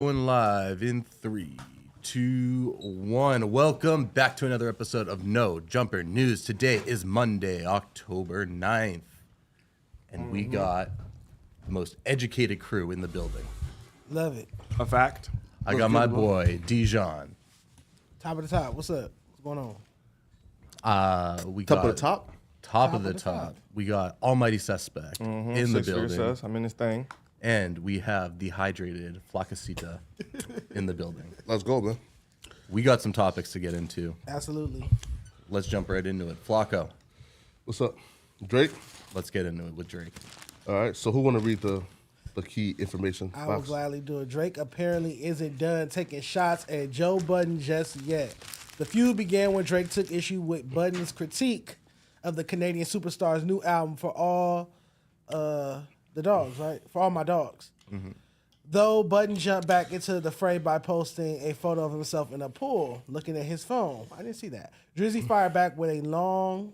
Going live in 3, 2, 1. Welcome back to another episode of No Jumper News. Today is Monday, October 9th. And we got the most educated crew in the building. Love it. A fact. I got my boy, Dijon. Top of the top. What's up? What's going on? We Top got of the top? Top of the top. We got Almighty Suspect in the building. Says, I'm in this thing. And we have dehydrated Flacacita in the building. Let's go, man. We got some topics to get into. Absolutely. Let's jump right into it. Flacco, What's up? Drake? let's get into it with Drake. All right, so who want to read the key information I will box? gladly do it. Drake apparently isn't done taking shots at Joe Budden just yet. The feud began when Drake took issue with Budden's critique of the Canadian superstar's new album For All the Dogs, right? For All My Dogs. Mm-hmm. Though Budden jumped back into the fray by posting a photo of himself in a pool looking at his phone. I didn't see that. Drizzy fired back with a long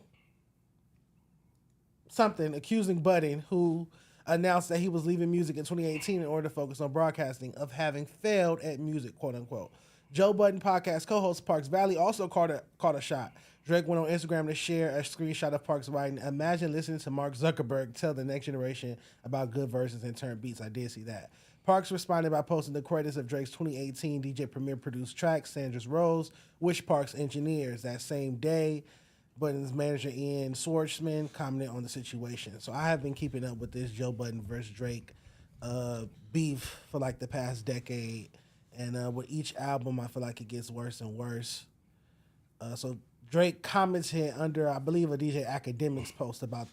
something accusing Budden, who announced that he was leaving music in 2018 in order to focus on broadcasting, of having failed at music, quote unquote. Joe Budden podcast co-host Parks Valley also caught a shot. Drake went on Instagram to share a screenshot of Parks writing, "Imagine listening to Mark Zuckerberg tell the next generation about good verses and turn beats." I did see that. Parks responded by posting the credits of Drake's 2018 DJ Premier produced track, Sandra's Rose, which Parks engineers. That same day, Budden's manager Ian Swartzman commented on the situation. So I have been keeping up with this Joe Budden versus Drake beef for like the past decade. And with each album, I feel like it gets worse and worse. So Drake commented under, I believe, a DJ Academics post about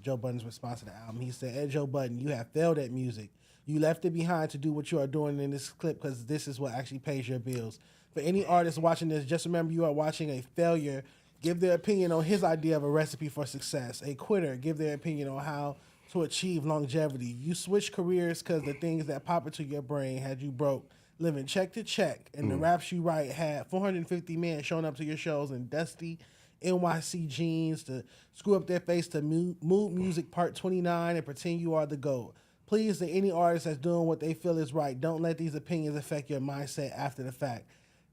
Joe Budden's response to the album. He said, "Hey, Joe Budden, you have failed at music. You left it behind to do what you are doing in this clip because this is what actually pays your bills. For any artist watching this, just remember you are watching a failure. Give their opinion on his idea of a recipe for success. A quitter, give their opinion on how to achieve longevity. You switch careers because the things that pop into your brain had you broke, living check to check, and the raps you write had 450 men showing up to your shows in dusty NYC jeans to screw up their face to Mood Music Part 29 and pretend you are the GOAT. Please, to any artist that's doing what they feel is right, don't let these opinions affect your mindset after the fact.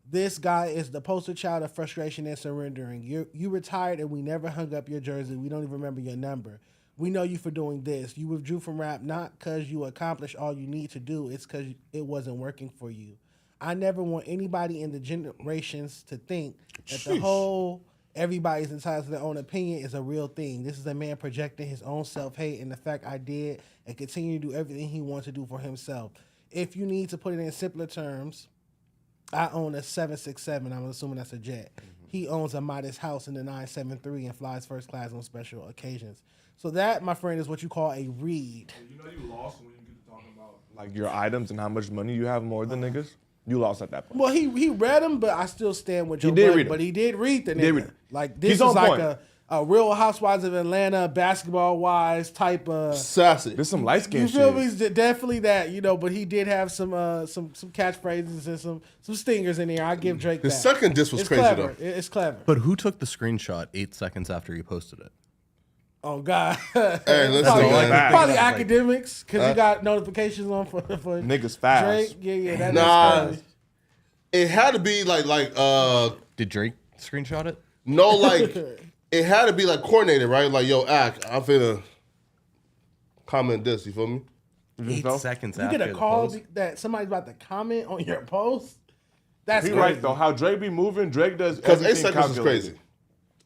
This guy is the poster child of frustration and surrendering. You retired and we never hung up your jersey. We don't even remember your number. We know you for doing this. You withdrew from rap not because you accomplished all you need to do. It's because it wasn't working for you. I never want anybody in the generations to think that the whole everybody's entitled to their own opinion is a real thing. This is a man projecting his own self-hate and the fact I did and continue to do everything he wants to do for himself. If you need to put it in simpler terms, I own a 767. I'm assuming that's a jet. He owns a modest house in the 973 and flies first class on special occasions. So that, my friend, is what you call a read. You know you lost when you get to talking about like your items and how much money you have more than niggas. You lost at that point. Well, he read them, but I still stand with Joe did Budden. read 'em. But he did read the He did nigga. read 'em. Like this He's is on like point. a Real Housewives of Atlanta basketball wise type of. Sassy. There's some light skin You shit. feel me? Definitely that, But he did have some catchphrases and some stingers in there. I give Drake that. His second diss was It's crazy, clever. though. It's clever. But who took the screenshot 8 seconds after he posted it? Oh God. Hey, listen, probably, man. probably Like- academics because you got notifications on for Niggas fast. Drake. Yeah, that Nah. is crazy. It had to be Did Drake screenshot it? no, like, it had to be like coordinated, right? Like, yo, act, I'm finna comment this, you feel me? 8 seconds You after get a the call post? that somebody's about to comment on your post. That's He crazy. right though. How Drake be moving, Drake does Because 8 everything seconds is calculated. crazy.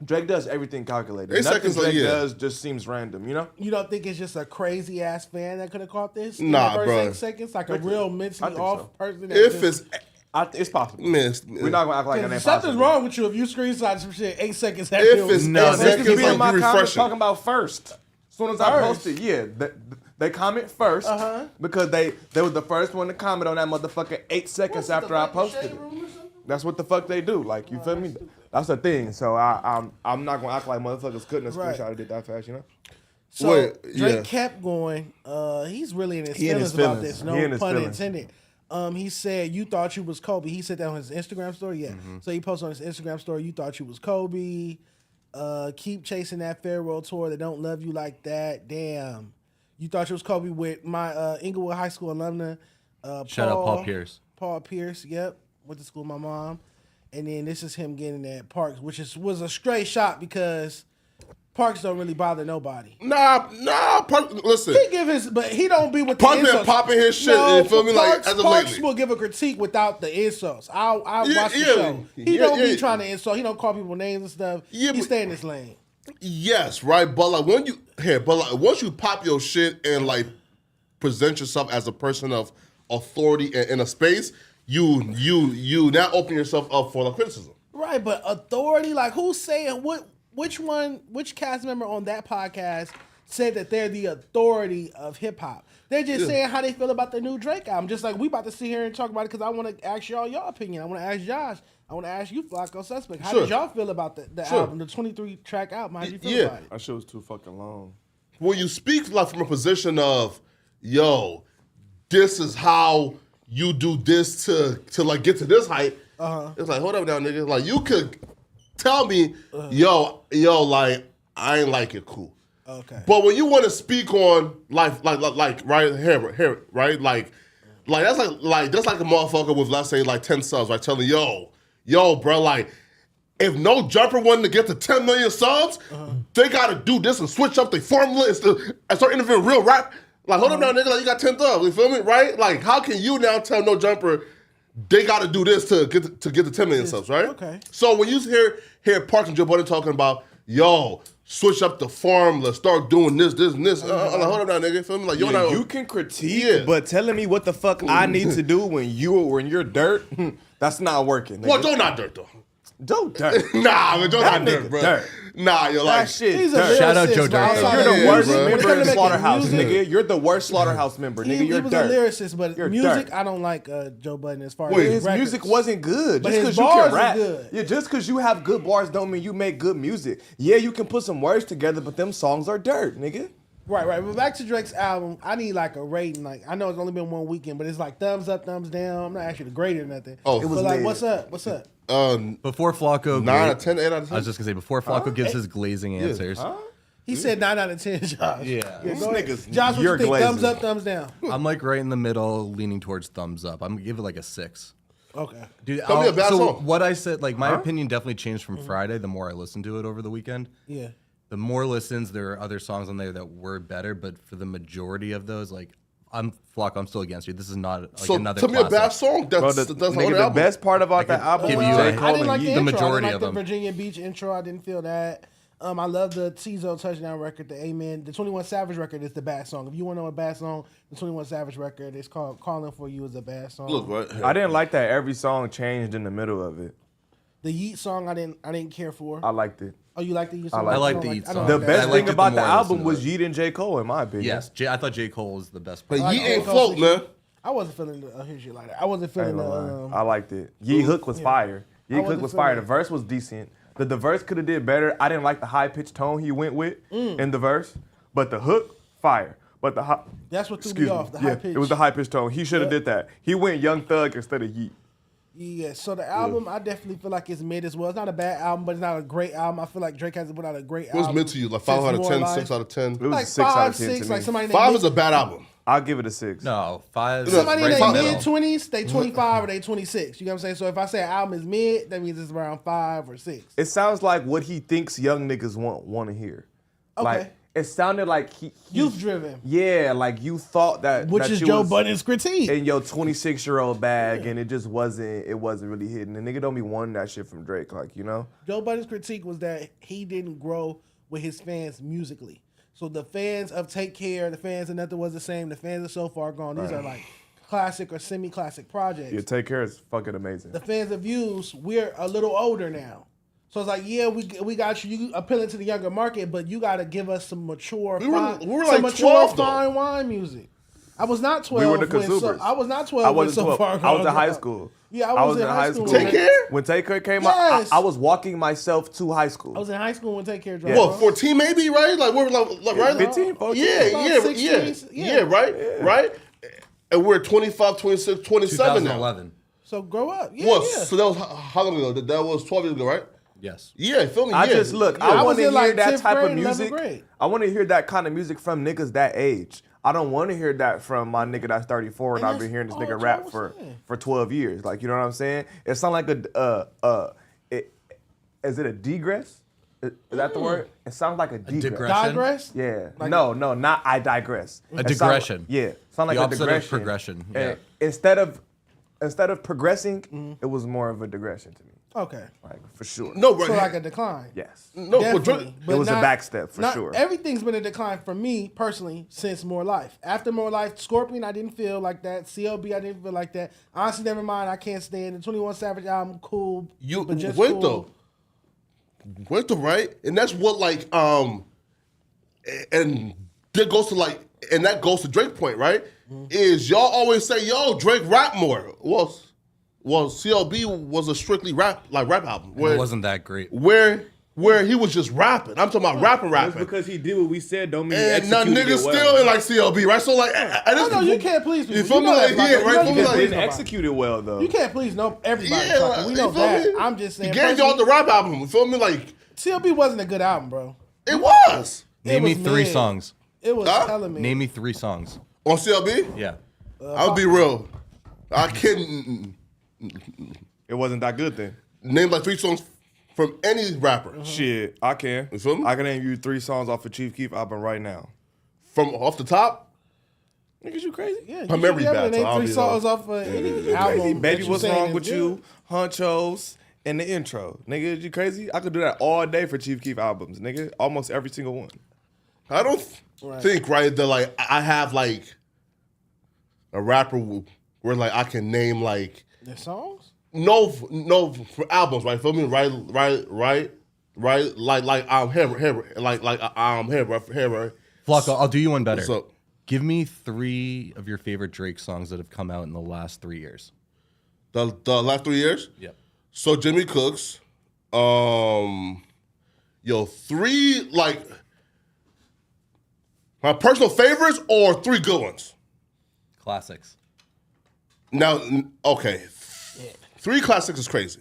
Drake does everything calculated. 8 Nothing seconds, Drake yeah. does just seems random, you know? You don't think it's just a crazy ass fan that could have caught this? Nah, in the first bruh. 8 seconds, like a real mentally think off so. person. That If just- it's, It's possible. man, We're not gonna act like it ain't something's possible. wrong with you if you screenshot some shit 8 seconds after If it was- it's No, 8 there's seconds, Niggas be in my like, you comments refreshing. talking about first. As soon as I First. posted, yeah, they comment first because they were the first one to comment on that motherfucker 8 seconds after I posted it. That's what the fuck they do. Like, you feel me? That's the thing. So I'm not gonna act like motherfuckers couldn't have Right. screenshotted it that fast, you know? So Wait, Drake yeah. kept going. He's really in his He in feelings his about feelings. this. No He in his pun feelings. intended. He said, "You thought you was Kobe." He said that on his Instagram story. Yeah. So he posted on his Instagram story, "You thought you was Kobe. Keep chasing that farewell tour. They don't love you like that. Damn. You thought you was Kobe with my Inglewood High School alumna. Shout out Paul Pierce. Paul Pierce. Yep, went to school with my mom. And then this is him getting at Parks, which was a straight shot because Parks don't really bother nobody. Nah. Listen, He give his, but he don't be with the Parks been insults. popping his shit. You feel me? Like as of Parks lately. will give a critique without the insults. I Yeah, watch the yeah. show. He Yeah, don't yeah. be trying to insult. He don't call people names and stuff. Yeah, he but- stay in his lane. Yes, right. But like once you pop your shit and like present yourself as a person of authority in a space, you now open yourself up for the criticism. Right, but authority, like who's saying which cast member on that podcast said that they're the authority of hip hop? They're just saying how they feel about the new Drake album. Just like we about to sit here and talk about it because I want to ask y'all your opinion. I want to ask Josh. I want to ask you, Flacco Suspect. How did y'all feel about the album, the 23-track album? How did you feel about it? That shit was too fucking long. When you speak like from a position of, yo, this is how you do this to like get to this height. It's like, hold up now, nigga. Like you could tell me, yo, like I ain't like it, cool. Okay. But when you want to speak on like right here, right, like that's like a motherfucker with, let's say, like 10 subs, right, telling yo, bro, like if No Jumper wanted to get to 10 million subs, they gotta do this and switch up the formula and start interviewing real rap. Like, hold up now, nigga, like you got 10 subs, you feel me, right? Like, how can you now tell No Jumper they gotta do this to get to 10 million subs, right? Okay. So when you hear Parks and Joe Budden talking about, yo, switch up the formula, start doing this, and this. I'm like, hold up now, nigga. Feel me? Like, you're not. You can critique, but telling me what the fuck I need to do when you're dirt, that's not working. Nigga. Well, Joe not dirt, though. Joe dirt. Nah, but Joe That not dirt, nigga bro. dirt. Nah, you're like. That shit He's a dirt. Shout out lyricist, Joe but Dirt. outside You're of the music, worst when it member comes to in making Slaughterhouse, music, nigga. You're the worst Slaughterhouse member, nigga. He You're was dirt. a lyricist, but You're music, dirt. I don't like Joe Budden as far Wait, as His records. music wasn't good. But Just his because you bars can are rap, good. yeah, just because you have good bars don't mean you make good music. Yeah, you can put some words together, but them songs are dirt, nigga. Right. But back to Drake's album, I need like a rating. Like I know it's only been one weekend, but it's like thumbs up, thumbs down. I'm not asking to grade it or nothing. Oh. It but was like, mid. what's up? What's up? Before Flacco, 9 out of 10, 8 out of 10. I was just gonna say before Flacco gives his glazing answers. He said 9 out of 10, Josh. Yeah. These go ahead. niggas, Josh, what you you're think? glazing. Thumbs up, thumbs down. I'm like right in the middle, leaning towards thumbs up. I'm gonna give it like a 6. Okay. Dude, Tell me a bad so song. what I said, like my opinion definitely changed from Friday. The more I listened to it over the weekend, Yeah. the more listens. There are other songs on there that were better, but for the majority of those, like I'm still against you. This is not like So another tell me a classic. bad song Bro, that's the, on nigga, the the album. best part about that album give was you J. a- Cole I didn't and like Yeezy. the the intro. majority I didn't of like the them. Virginia Beach intro. I didn't feel that. I love the Tizo Touchdown record, the Amen. The 21 Savage record is the bad song. If you want to know a bad song, the 21 Savage record is called Calling For You is a bad song. Look, right. I didn't like that every song changed in the middle of it. The Yeet song I didn't care for. I liked it. Oh, you like the Yeet song? I like don't the Yeet I don't song. The like that. best I liked thing it the about the more I album listened was to Yeet and J. Cole, in my opinion. Yes, I thought J. Cole was the best. But part. Yeet J. ain't Cole float, six- man. I wasn't feeling the his shit like that. I wasn't I feeling ain't the. gonna lie. I liked it. Yee hook was fire. Yee hook wasn't was fire. The feeling it. verse was decent. The verse could have did better. I didn't like the high pitched tone he went with in the verse, but the hook, fire. But the high, That's what threw me excuse off. The yeah, high pitch. it was the high pitched tone. He should have did that. He went Young Thug instead of Yeet. Yeah, so the album, I definitely feel like it's mid as well. It's not a bad album, but it's not a great album. I feel like Drake hasn't put out a great What's album. mid to you? Like 5 out of since 10, More 6 out of 10? It was Like a 6 out 5, of 10 6, to like me. somebody 5 is a bad album. I'll give it a 6. No, 5. Somebody in right their in the middle. mid 20s, they 25 or they 26. You know what I'm saying? So if I say an album is mid, that means it's around 5 or 6. It sounds like what he thinks young niggas want to hear. Okay. Like it sounded like he Youth driven, yeah, like you thought that which that is you Joe was Budden's critique. in your 26-year-old bag, and it just wasn't really hitting. The nigga don't be wanting that shit from Drake, like, you know. Joe Budden's critique was that he didn't grow with his fans musically. So the fans of Take Care, the fans of Nothing Was the Same, the fans of So Far Gone, these are like classic or semi-classic projects. Yeah, Take Care is fucking amazing. The fans of Views, we're a little older now. So it's like, yeah, we got you appealing to the younger market, but you got to give us some mature, We were some like mature 12 though. fine wine music. I was not 12. We were the when consumers. I was not 12 I when wasn't So 12. Far I Gone was in high dropped. school. Yeah, I was in high school. Take Care? When Take Care came Yes. out, I was walking myself to high school. I was in high school when Take Care dropped. What, 14 maybe, right? Like, we're like right? 15, 14. Yeah, About 16, yeah. right? And we're 25, 26, 27 now. 2011. So grow up. Yeah, What? yeah. So that was how long ago? That was 12 years ago, right? Yes. Yeah, feel me? I yeah. just look. Yeah. I I want was to in, hear like, that 10th type grade, of 11th music. grade. I want to hear that kind of music from niggas that age. I don't want to hear that from my nigga that's 34 and I've been that's hearing this all nigga Joe rap was for saying. 12 years. Like, you know what I'm saying? It sounds like is it a digress? Is that the word? It sounds like a digress. digression? Digress? Yeah. Like- no, not I digress. A It sound digression. yeah. Sound like The a opposite of digression. progression, And yeah. instead of progressing, it was more of a digression to me. Okay. Like, for sure. No, bro. So like a decline. Yes. No, but Definitely. It was a backstep for not- sure. Everything's been a decline for me personally since More Life. After More Life, Scorpion, I didn't feel like that. CLB, I didn't feel like that. Honestly, never mind. I can't stand the 21 Savage album. Cool, You but just wait cool. though. Wait though, right? And that's what like and that goes to like and that goes to Drake point, right? Is y'all always say, yo, Drake rap more. Well, CLB was a strictly rap album. Where, It wasn't that great. where he was just rapping. I'm talking about rapping. That's because he did what we said. Don't mean he And now executed niggas it well. still in like CLB, right? So like, I know you can't please people. You feel me? know Like, that, yeah, Flocko. right? You know Feel you me? can't Like, please Didn't nobody. execute it well though. You can't please everybody. Yeah, Flocko. We know you feel that. me? I'm just saying. He gave y'all the rap album. You feel me? Like CLB wasn't a good album, bro. it was Name me was 3 mid. songs. It was Huh? telling me. Name me 3 songs. on CLB. Yeah. I'll be real. I couldn't It wasn't that good then. name like 3 songs from any rapper. Shit, I can. You feel me? I can name you 3 songs off of Chief Keef album right now. From off the top. Niggas, you crazy? Yeah, My you memory should be able bad, to so name I'll 3 be songs off of any album. Crazy. that Baby, you what's saying wrong is with good. you? Hunchos and the intro. Nigga, you crazy? I could do that all day for Chief Keef albums, nigga. Almost every single one. I don't think right that like I have like a rapper where like I can name like The songs? no for albums, right? Feel me? Right. Like I'm here, here. Flocko, I'll do you one better. What's up? Give me 3 of your favorite Drake songs that have come out in the last 3 years. The last 3 years. Yep. So Jimmy Cooks, 3 like my personal favorites or 3 good ones. Classics. Now, okay, 3 classics is crazy.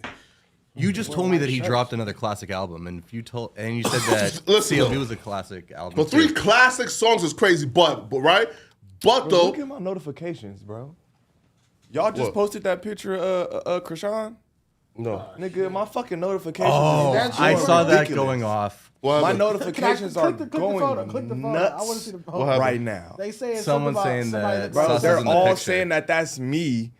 You just told me that he dropped another classic album, and you said that Listen, CLB though. was a classic album. But 3 too. classic songs is crazy, but right, but though. Look at my notifications, bro. Y'all just What? posted that picture of Chrisean? No. Nigga, my fucking notifications. Oh, That's I your saw that ridiculous. going off. What My happened? notifications Click are the photo, going click the photo. nuts I want to see the photo. What happened? right now. They saying Someone something saying about somebody that Bro, Sus is they're in the all picture. saying that that's me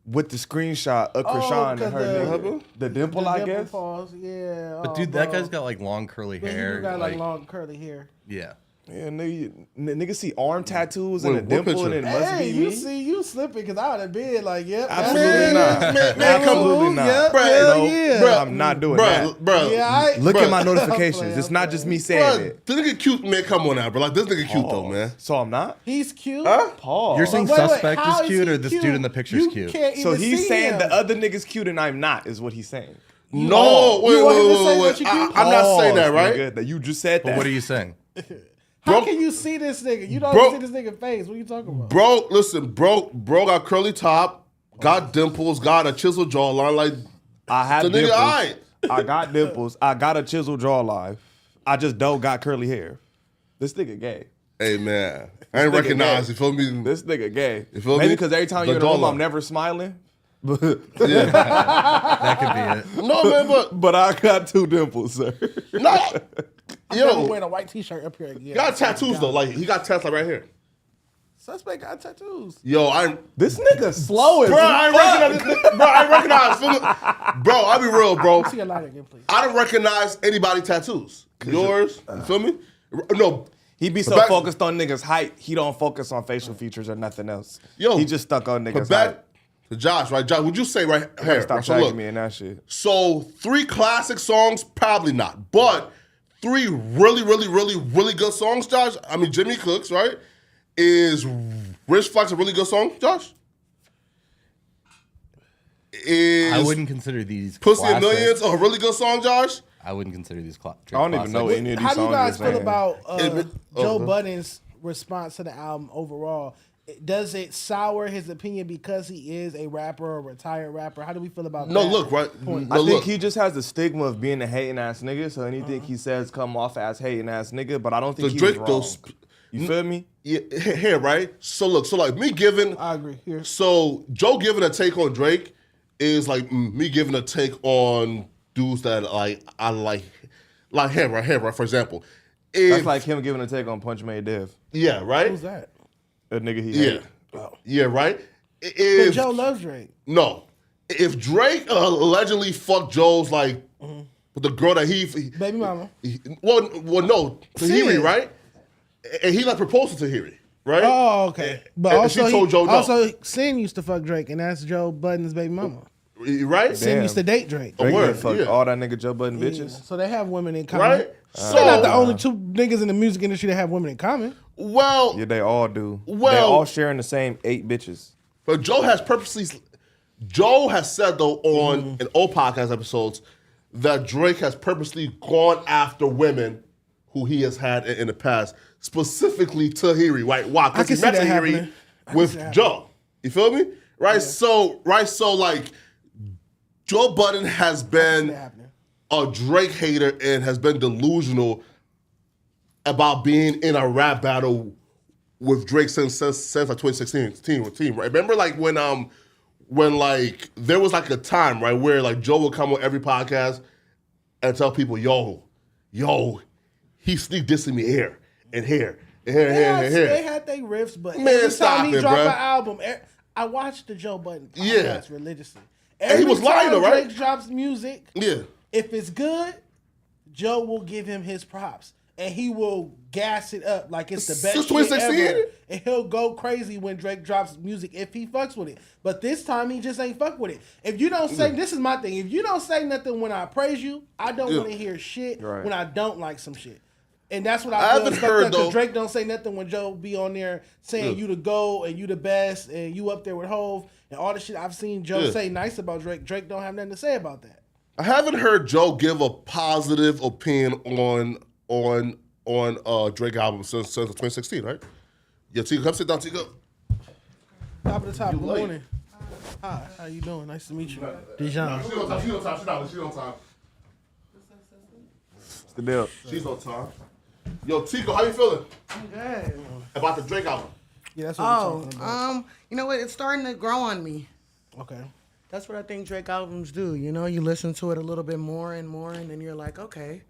with the screenshot of Chrisean and 'cause her the- nigga. The dimple, the I dimple guess. pause, yeah. But dude, that guy's got like long curly But hair. He got like long curly hair. Yeah. Yeah, nigga see arm tattoos Wait, and a dimple what and it picture? must Hey, be you me. see, you slipping because I would have been like, yep. that's Absolutely it. not. man, Absolutely come on, not. yep, Bruh, hell no, yeah. bruh, I'm not doing that. Bro, Yeah, I, Look Bruh. at my I'm notifications. playing, It's I'm not playing. just me saying it. the nigga cute, man. Come on now, bro. Like this nigga cute though, man. So I'm not? He's cute. Huh? Paul. You're saying But wait, Suspect how is cute he or this cute? dude in the picture's You cute? can't So even he's see saying him. the other nigga's cute and I'm not, is what he's saying. No, You want him to say wait. that you cute? I'm not saying that, Pause, right? nigga, that you just said that. But what are you saying? How Bro- can you see this nigga? You don't Bro- see this nigga face. What are you talking about? Bro, listen, bro got curly top, got dimples, got a chiseled jawline. Like I have the nigga, dimples. alright. I got dimples. I got a chiseled jawline. I just don't got curly hair. This nigga gay. Hey man, I ain't nigga recognize. gay. You feel me? This nigga gay. You feel Maybe me? because every time The you're in the room, dollar. I'm never smiling. That could be it. No man, But I got 2 dimples, sir. but not. Never Yo, wearing a white t-shirt up here again. he got tattoos though. Like he got tats like right here. Suspect got tattoos. Yo, I This nigga slow as bro, I ain't recognize. Bro, I ain't recognize. Feel me? Bro, I'll be real, bro. See a light again, please. I don't recognize anybody tattoos. Yours, you feel me? No, He be so But back- focused on niggas' height, he don't focus on facial features or nothing else. Yo, he just stuck on but niggas' back height. to Josh, right? Josh, would you say right here? Stop So tagging look, me in that shit. so 3 classic songs, probably not, but 3 really good songs, Josh. I mean, Jimmy Cooks, right? Is Rich Flex a really good song, Josh? Is I wouldn't consider these Pussy and classic. Millions a really good song, Josh? I wouldn't consider these I don't even know any of these How do you songs guys you're feel saying. about Joe uh-huh. Budden's response to the album overall? Does it sour his opinion because he is a rapper or a retired rapper? How do we feel about No, that? look, right? point? No, I think look. he just has the stigma of being a hating ass nigga, so anything he says come off as hating ass nigga. But I don't think The he Drake was wrong. though, You feel me? Yeah, here, right? So look, so like me giving, I agree. Here. so Joe giving a take on Drake is like me giving a take on dudes that like I like here, right? For example, if, That's like him giving a take on Punch Made Dev. yeah, right? Who's that? A nigga he Yeah, hate. yeah, right. But If Joe loves Drake. no, if Drake allegedly fucked Joe's like with the girl that Baby mama. well, no, Sid. Tahiri, right? And he like proposed to Tahiri, right? Oh, okay. But And also, she told Joe no. also, Sin used to fuck Drake, and that's Joe Budden's baby mama. Right? Sin Damn. used to date Drake. Drake word, done fucked yeah. all that nigga Joe Budden bitches. So they have women in common. Right? They're not the only two niggas in the music industry that have women in common. Well, Yeah, they all do. Well- they all sharing the same 8 bitches. but Joe has said though on in old podcast episodes that Drake has purposely gone after women who he has had in the past, specifically Tahiri, right? Why? I Because can he see met that Tahiri happening. I can see with that Joe. You feel me? Right? So like Joe Budden has been that happening. a Drake hater and has been delusional about being in a rap battle with Drake since like 2016, right? Remember like when like there was like a time, right, where like Joe would come on every podcast and tell people, yo, he sneak dissing me here and here and here and here and here. They had their riffs, but Man, every stop time he it, dropped bruh. an album, I watched the Joe Budden podcast Yeah. religiously. And he was lying, though, right? Drake drops music, Yeah. if it's good, Joe will give him his props. And he will gas it up like it's the best Since shit 2016? ever. And he'll go crazy when Drake drops music if he fucks with it. But this time he just ain't fuck with it. If you don't say, this is my thing. If you don't say nothing when I praise you, I don't want to hear shit Right. when I don't like some shit. And that's what I I feel haven't is fucked heard, up, 'cause though. Drake don't say nothing when Joe be on there saying you the GOAT and you the best and you up there with Hove and all the shit I've seen Joe say nice about Drake. Drake don't have nothing to say about that. I haven't heard Joe give a positive opinion on Drake album since 2016, right? Yeah, Tico, come sit down, Tico. Top of the top. Good late. morning. Hi, how you doing? Nice to meet you. Dijon. She's on time. She's on time. It's the deal. She's on time. Yo, Tico, how you feeling Good. about the Drake album? Yeah, that's what we're talking about. You know what? It's starting to grow on me. Okay. That's what I think Drake albums do. You know, you listen to it a little bit more, and then you're like, okay.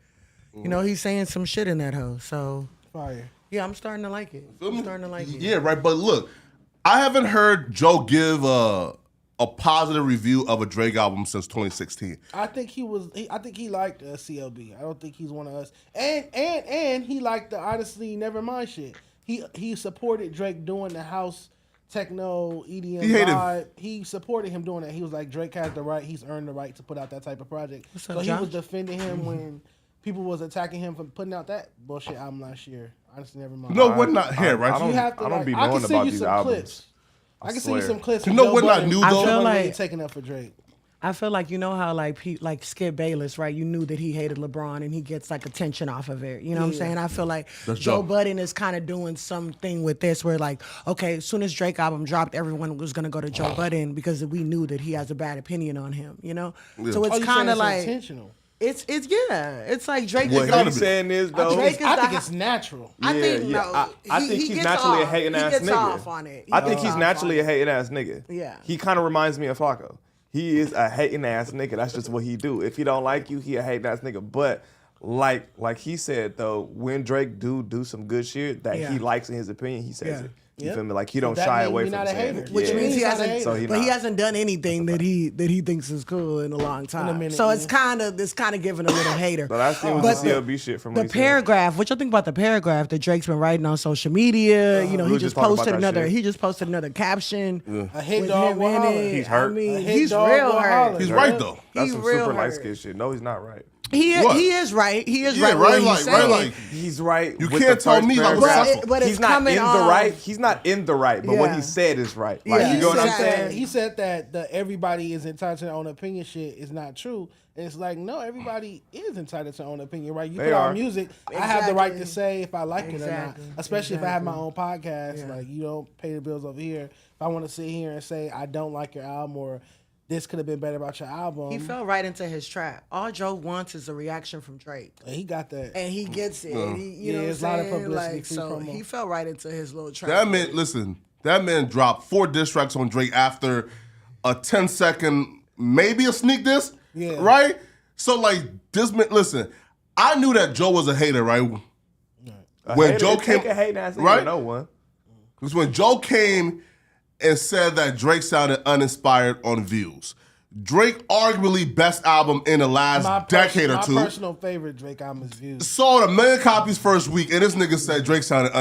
You know, he's saying some shit in that hoe. So, Fire. yeah, I'm starting to like it. I'm starting to like it. Yeah, right. But look, I haven't heard Joe give a positive review of a Drake album since 2016. I think I think he liked CLB. I don't think he's one of us. And he liked the honestly Nevermind shit. He supported Drake doing the house techno EDM He hated- vibe. He supported him doing that. He was like, Drake has the right. He's earned the right to put out that type of project. What's So up, he Josh? was defending him when people was attacking him for putting out that bullshit album last year. Honestly, Nevermind. No, we're not here, I right? don't- You have to. I don't like, be I knowing can send about you these some albums. clips. I can send you swear. some clips. You of know Joe we're not Budden. new, I though? feel Really like- taking up for Drake. I feel like, you know how like Skip Bayless, right? You knew that he hated LeBron and he gets like attention off of it. You know what I'm saying? I feel like That's Joe dope. Budden is kind of doing something with this where like, okay, as soon as Drake album dropped, everyone was going to go to Joe Budden because we knew that he has a bad opinion on him, you know? So Oh, it's you saying kind of it's like, intentional. it's it's like Drake Well, is he What like, I'm saying is, though, Drake is I think the- it's natural. I think yeah. no. I think he's gets naturally a off. hating He ass gets nigga. off on it. I think gets he's off naturally on a hating ass nigga. Yeah. He kind of reminds me of Flacco. He is a hating ass nigga. That's just what he do. If he don't like you, he a hating ass nigga. But like he said though, when Drake do some good shit that Yeah. he likes in his opinion, he says Yeah. it. You Yeah. feel me? Like he don't That shy means away he from not a saying hater. it. Which Yeah. means he He's not a hasn't, hater. So he but he not. hasn't done anything that he thinks is cool in a long time. minute, so it's yeah. kind of giving a little hater. So that's the But CLB shit from the what he said. paragraph. What you think about the paragraph that Drake's been writing on social media? You know, We he were just just talking about posted that another. shit. He just posted another caption. A hit with dog him will in holler. it. He's hurt. I mean, A hit he's dog real will hurt. holler. He's right, though. That's He some real super light hurt. skin shit. No, he's not right. What? He is right. He is Yeah, right. right, What like- he's right, saying. like- He's right. You with can't the tell first me how to paragraph. suffer. But it's he's not coming in the off- right. He's not in the right. But what Yeah. he said is right. Like Yeah, you know what I'm he saying? said- He said that the everybody is entitled to their own opinion shit is not true. And it's like, no, everybody is entitled to their own opinion, right? You They put out are. music, I have the right to Exactly. say if I like it or not. Exactly. Especially if I have my own Exactly. podcast. Yeah. Like, you don't pay the bills over here. If I want to sit here and say I don't like your album or this could have been better about your album. He fell right into his trap. All Joe wants is a reaction from Drake. And he got that. And he gets it. And he, you know it's what a lot I'm of saying? publicity, Like, free so promo. he fell right into his little trap. That man, listen, that man dropped 4 diss tracks on Drake after a 10-second, maybe a sneak diss, right? So, like, this man, listen, I knew that Joe was a hater, right? When Joe came, right? No one. Because when Joe came and said that Drake sounded uninspired on Views. Drake, arguably best album in the last decade or two. My personal favorite Drake album is Views. Sold 1 million copies first week, and this nigga said Drake sounded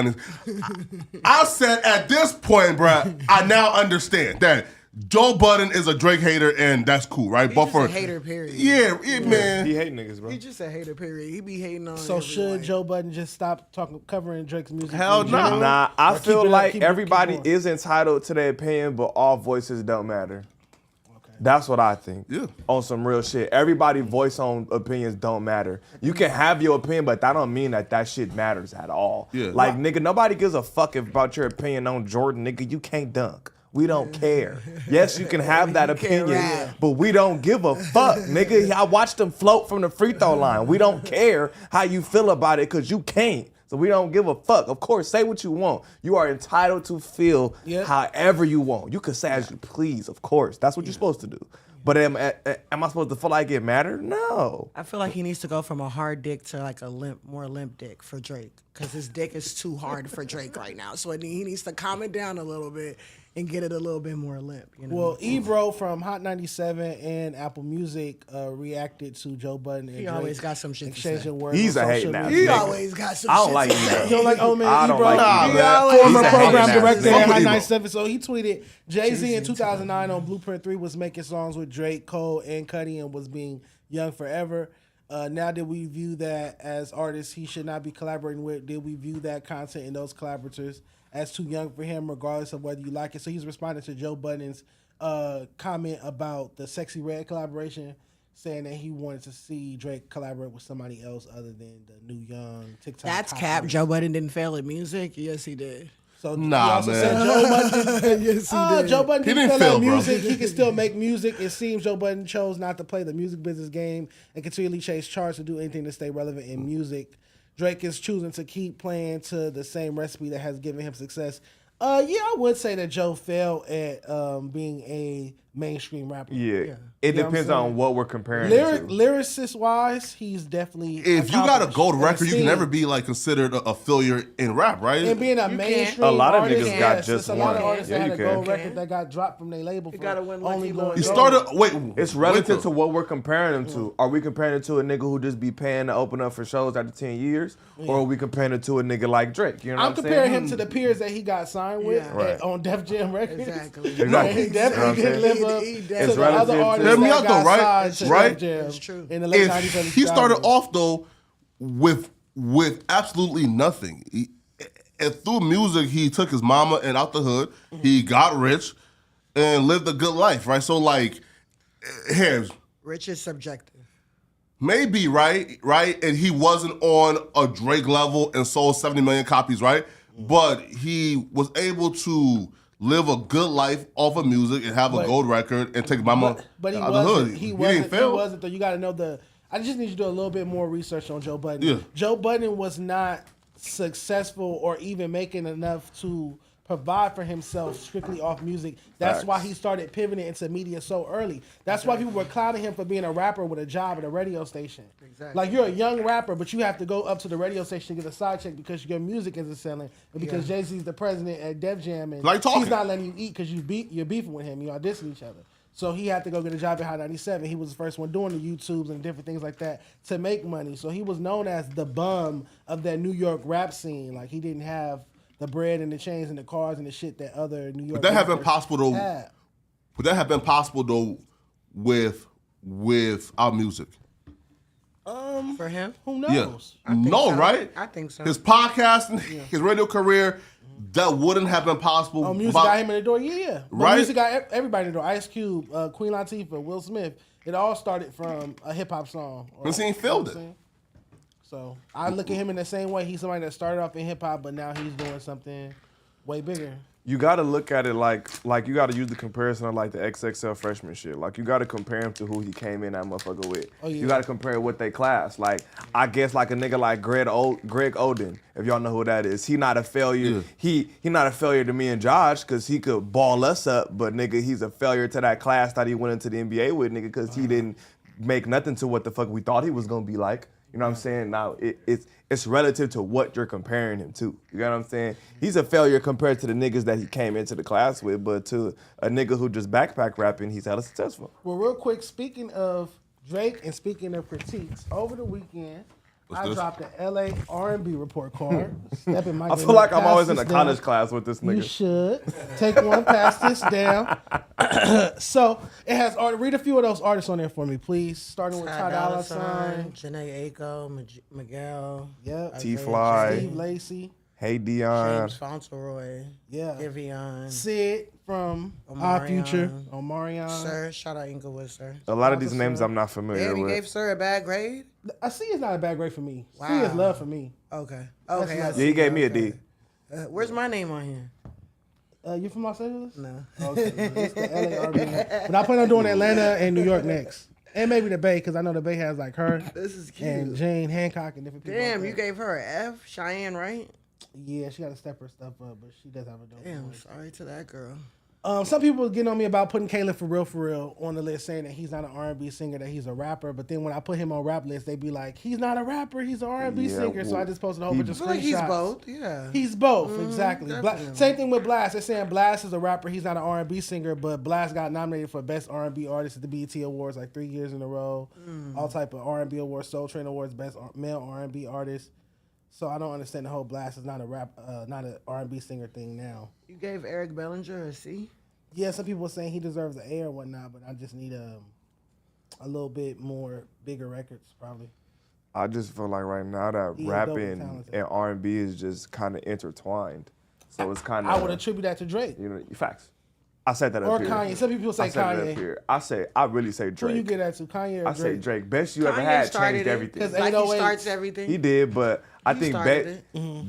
I said at this point, bruh, I now understand that Joe Budden is a Drake hater, and that's cool, right? He's just a hater, period. Yeah, man. He hate niggas, bro. He's just a hater, period. He be hating on So everyone. should Joe Budden just stop covering Drake's music? Hell in no. general? Nah, I Or feel keep it up, like keep it everybody going? is entitled to their opinion, but all voices don't matter. That's what I think. Yeah. On some real shit. Everybody's voice on opinions don't matter. You can have your opinion, but that don't mean that shit matters at all. Yeah. Like, nigga, nobody gives a fuck about your opinion on Jordan, nigga. You can't dunk. We don't care. Yes, you can have that opinion, rap. but we don't give a fuck, nigga. I watched them float from the free throw line. We don't care how you feel about it because you can't. So we don't give a fuck. Of course, say what you want. You are entitled to feel however you want. You can say as you please, of course. That's what you're supposed to do. But am I supposed to feel like it mattered? No. I feel like he needs to go from a hard dick to like a more limp dick for Drake. Because his dick is too hard for Drake right now. So he needs to calm it down a little bit and get it a little bit more limp. You know? Well, Ebro from Hot 97 and Apple Music reacted to Joe Budden and He Drake always got some shit to say. exchanging words. He's on a hating social ass media. He nigga. always got some I don't shit like to him. say. You don't like old man I don't Ebro? like him. Nah, He man. always- Former He's a program hating ass director nigga. at Fuck Hot with 97. So he tweeted, Jay-Z in 2009 on Blueprint 3 was making songs with Drake, Cole, and Cudi and was being young forever. Now did we view that as artists he should not be collaborating with? Did we view that content and those collaborators as too young for him, regardless of whether you like it? So he's responding to Joe Budden's comment about the Sexyy Red collaboration, saying that he wanted to see Drake collaborate with somebody else other than the new young TikTok. That's copy. cap. Joe Budden didn't fail at music. Yes, he did. So Nah, he also man. said Joe Budden Yes, he did. Joe Budden He didn't didn't fail at fail, bro. music. He can still make music. It seems Joe Budden chose not to play the music business game and continually chase charts or do anything to stay relevant in music. Drake is choosing to keep playing to the same recipe that has given him success. I would say that Joe failed at being a mainstream rapper. Yeah. You It know what I'm depends saying? on what we're comparing it to. Lyricist wise, he's definitely If you got a accomplished gold in the record, you can scene. never be like considered a failure in rap, right? And being a You mainstream A lot of artist, niggas got yes, just there's a lot of one. artists Yeah, that you had a can. gold record that got dropped from their label for gotta win like only he going loves. You gold. started wait. It's wait, relative though. to what we're comparing them to. Are we comparing it to a nigga who just be paying to open up for shows after 10 years? Or are we comparing it to a nigga like Drake? You know what I'm I'm saying? comparing him to the peers that he got signed with Yeah. Right. on Def Jam Records. Exactly. Exactly. He definitely You know what I'm didn't saying? live up He to definitely- the other relative to- artists Hear me that out, got though, right? signed to Right? Def Jam That's true. in the late 90s, If early he started 2000s. off though with absolutely nothing, and through music he took his mama and out the hood, he got rich and lived a good life, right? So like, here, Rich is subjective. maybe right, and he wasn't on a Drake level and sold 70 million copies, right? But he was able to live a good life off of music and have a gold record and take mama But he out the wasn't. hood. He didn't wasn't. He fail. wasn't. Though you got to know the. I just need you to do a little bit more research on Joe Budden. Yeah. Joe Budden was not successful or even making enough to provide for himself strictly off music. That's why he started pivoting into media so early. That's why people were clowning him for being a rapper with a job at a radio station. Exactly. Like, you're a young rapper, but you have to go up to the radio station to get a side check because your music isn't selling, and because Jay-Z's the president at Def Jam, and Like talking. he's not letting you eat because you're beefing with him. You audition each other. So he had to go get a job at Hot 97. He was the first one doing the YouTubes and different things like that to make money. So he was known as the bum of that New York rap scene. Like, he didn't have the bread and the chains and the cars and the shit that other New York. Would that have been rappers possible though? had. Would that have been possible though with our music? For him? Who Yeah. knows? No, so. right? I think so. His podcast and his radio career, that wouldn't have been possible. Oh, music without- got him in the door, yeah. But Right? music got everybody in the door. Ice Cube, Queen Latifah, Will Smith. It all started from a hip hop song. But he ain't failed You know what I'm it. saying? So I look at him in the same way. He's somebody that started off in hip hop, but now he's doing something way bigger. You gotta look at it like you gotta use the comparison of like the XXL freshman shit. Like you gotta compare him to who he came in that motherfucker with. Oh, yeah. You gotta compare what they class. Like I guess like a nigga like Greg Oden, if y'all know who that is, he not a failure. Yeah. He not a failure to me and Josh because he could ball us up, but nigga he's a failure to that class that he went into the NBA with, nigga, because he didn't make nothing to what the fuck we thought he was gonna be like. You know what I'm saying? Now it's relative to what you're comparing him to. You know what I'm saying? He's a failure compared to the niggas that he came into the class with, but to a nigga who just backpack rapping, he's hella successful. Well, real quick, speaking of Drake and speaking of critiques, over the weekend, I dropped an LA R&B report card. I feel like I'm always in a college class with this nigga. You should. Take one, pass this down. So, it has, read a few of those artists on there for me, please. Starting with Ty Dolla $ign. Janae Aiko, Miguel. Yep. T-Fly. Steve Lacy. Hey Dion. James Fauntleroy. Yeah. Giveon. Sid from Our Future. Omarion. Sir. Shout out Inglewood, Sir. A lot of these names I'm not familiar Damn, you with. gave Sir a bad grade? A C is not a bad grade for me. C Wow. is love for me. Okay. That's Okay. not- Yeah, he gave me a D. Where's my name on here? You from Los Angeles? No. Okay. It's the LA R&B. But I plan on doing Atlanta and New York next. And maybe the Bay, because I know the Bay has like her This is cute. and Jane Hancock and different people. Damn, like you that. gave her an F? Cheyenne, right? Yeah, she got to step her stuff up, but she does have a dope Damn, voice. sorry to that girl. Some people was getting on me about putting Caleb for real on the list, saying that he's not an R&B singer, that he's a rapper. But then when I put him on rap list, they be like, he's not a rapper, he's an R&B Yeah, singer. So I just posted a whole bunch of I feel like he's screenshots. both, yeah. He's both, exactly. definitely. Same thing with Blast. They're saying Blast is a rapper, he's not an R&B singer, but Blast got nominated for Best R&B Artist at the BET Awards like 3 years in a row. All type of R&B awards, Soul Train Awards, Best Male R&B Artist. So I don't understand the whole Blast is not a not an R&B singer thing now. You gave Eric Bellinger a C? Yeah, some people are saying he deserves an A or whatnot, but I just need a little bit more bigger records, probably. I just feel like right now that He is dope and rapping talented. and R&B is just kind of intertwined. So it's kind of. I would attribute that to Drake You know, facts. I said that or up here. Kanye. Some people say I said it up Kanye. here. I really say Who Drake. you get that to, Kanye or I Drake? say Drake. Best you ever Kanye had started changed it. everything. Cause Like he 808s. starts everything. He did, but I He think started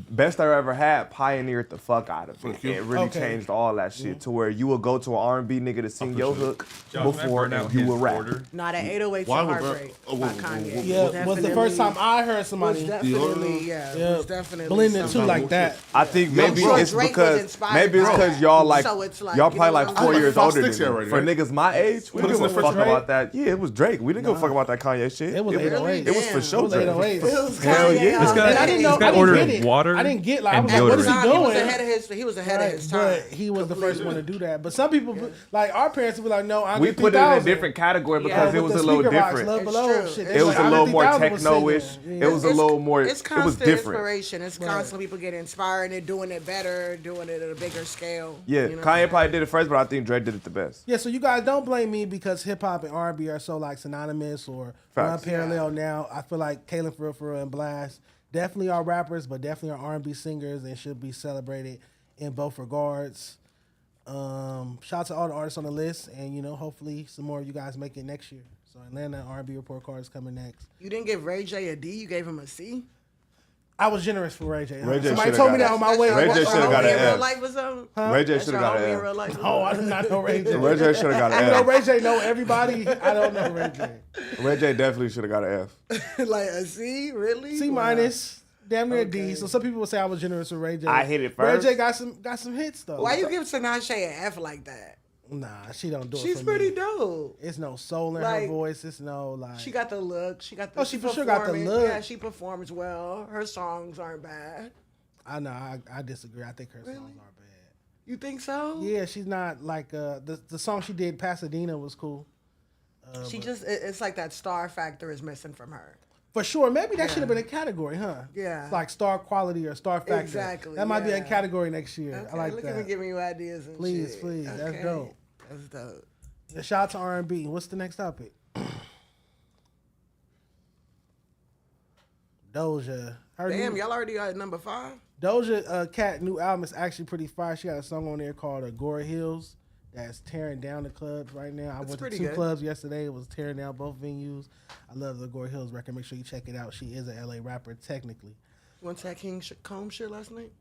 best I ever had pioneered the fuck out of it. you. It really Okay. changed all that shit to where you would go to an R&B nigga to sing your hook before and you would rap. Not at 808s Why and would- Heartbreak oh, by whoa, whoa, Kanye. whoa, Yeah, was the first time I heard Was somebody definitely, yeah, was definitely blending two something. like that. I think maybe sure it's Drake was because inspired by that. y'all like So it's like, y'all you probably know like what 4 I'm years saying? older than 5, 6 me. already, For right? niggas my age, we Put didn't us give in a the fuck first about that. Yeah, it was Drake. We didn't give a fuck about that Kanye shit. It was 808s. It was for Damn. sure It was Drake. 808s. It was Hell Kanye yeah. all This guy- And I didn't know. This guy I didn't ordered get it. water I didn't get like I and was like, what is he deodorant. He was doing? ahead of his. He was ahead of his time. But he was the first one to do that. But some people, like our parents, would be like, "No, I'm We put it in a different category because it was a little different. It's true. It was a little more techno-ish. Yeah. It was a little more. It's It was constant different. inspiration. It's constantly people getting inspired and doing it better, doing it at a bigger scale. Yeah, you know? Kanye probably did it first, but I think Drake did it the best. Yeah, so you guys don't blame me because hip hop and R&B are so like synonymous or run Facts. parallel now. I feel like Caleb for real and Blast definitely are rappers, but definitely are R&B singers and should be celebrated in both regards. Shout out to all the artists on the list, and you know, hopefully some more of you guys make it next year. So Atlanta R&B report card is coming next. You didn't give Ray J a D. You gave him a C. I was generous for Ray J. Ray J Somebody shoulda told me got that on my way. Ray J That's shoulda your got homie an in real F. life or something? Ray J That's should your have got homie in an real F. life. Oh, I do not know Ray J. Ray J should have got I know an Ray J know everybody. I don't know Ray J. F. Ray J definitely should have got an F. Like a C, really? C minus, damn near D. So some people would say I was generous with Ray J. I hit it Ray first. J got some hits though. Why you give Tinashe an F like that? Nah, she don't do it. She's for pretty me. dope. It's no soul in her Like, voice. It's no like. She got the look. She got the. Oh, she for sure got the performing. look. Yeah, she performs well. Her songs aren't bad. I know. I disagree. I think her songs are bad. You think so? Yeah, she's not like the song she did Pasadena was cool. She just it's like that star factor is missing from her. For sure. Maybe that should have been a category, huh? Yeah. It's like star quality or star factor. Exactly, That might be a yeah. category next year. Okay, I like look that. at me giving you ideas and Please, shit. please. That's Okay. dope. That's dope. Yeah, shout out to R&B. What's the next topic? Doja. Damn, y'all already got number 5? Doja Cat new album is actually pretty fire. She got a song on there called Agora Hills that's tearing down the clubs right now. I went to pretty 2 good. clubs yesterday. It was tearing down both venues. I love the Agora Hills record. Make sure you check it out. She is a LA rapper technically. Want that King Combs shit last night?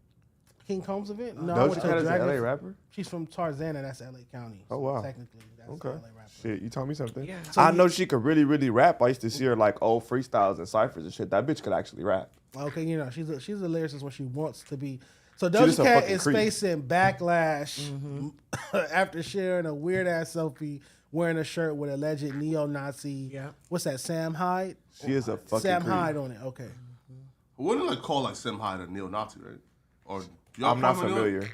King Combs event? No, I Doja went Cat to is an Dragon. LA rapper? She's from Tarzana. That's LA County. Oh, wow. Technically, that's Okay. LA rapper. Shit, you taught me something. Yeah. I know she could really, really rap. I used to see her like old freestyles and ciphers and shit. That bitch could actually rap. Okay, you know, she's a lyricist when she wants to be. So She just Doja a Cat fucking is creep. facing backlash after sharing a weird ass selfie wearing a shirt with alleged neo-Nazi. Yeah. What's that? Sam Hyde. She is a fucking Sam creep. Hyde on it. Okay. Wouldn't like call like Sam Hyde a neo-Nazi, right? Or y'all I'm not call him familiar.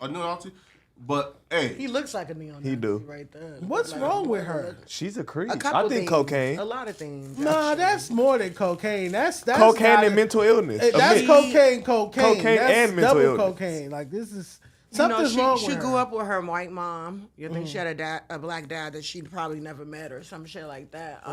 A neo-Nazi, but hey, He looks like a neon. He do. right there. What's Like, wrong with her? She's a creep. A couple I think things, cocaine. A lot of things. Nah, actually. that's more than cocaine. That's Cocaine not and a- mental illness. That's A mix. cocaine. Cocaine That's and mental double illness. cocaine. Like this is You know, something's wrong she with her. grew up with her white mom. You think she had a black dad that she'd probably never met or some shit like that.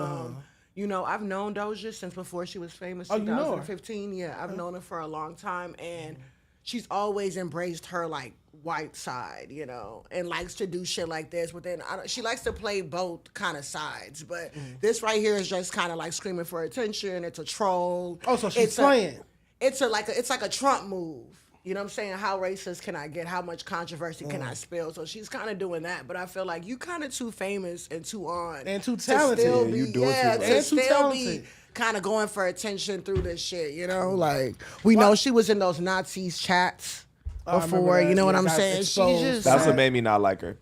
You know, I've known Doja since before she was famous. Oh, you know her? 2015. Yeah, I've known her for a long time, and she's always embraced her like white side, you know, and likes to do shit like this. But then she likes to play both kind of sides. But this right here is just kind of like screaming for attention. It's a troll. Oh, so she's It's playing. It's like a Trump move. You know what I'm saying? How racist can I get? How much controversy can I spill? So she's kind of doing that, but I feel like you kind of too famous and too on And too to talented. still Yeah, be, you do it too yeah, much. to And too still be talented. kind of going for attention through this shit. You know, like we know she was in those Nazis chats I remember before. that. You know what Yeah, I'm got saying? She exposed. just That's what made me not like her.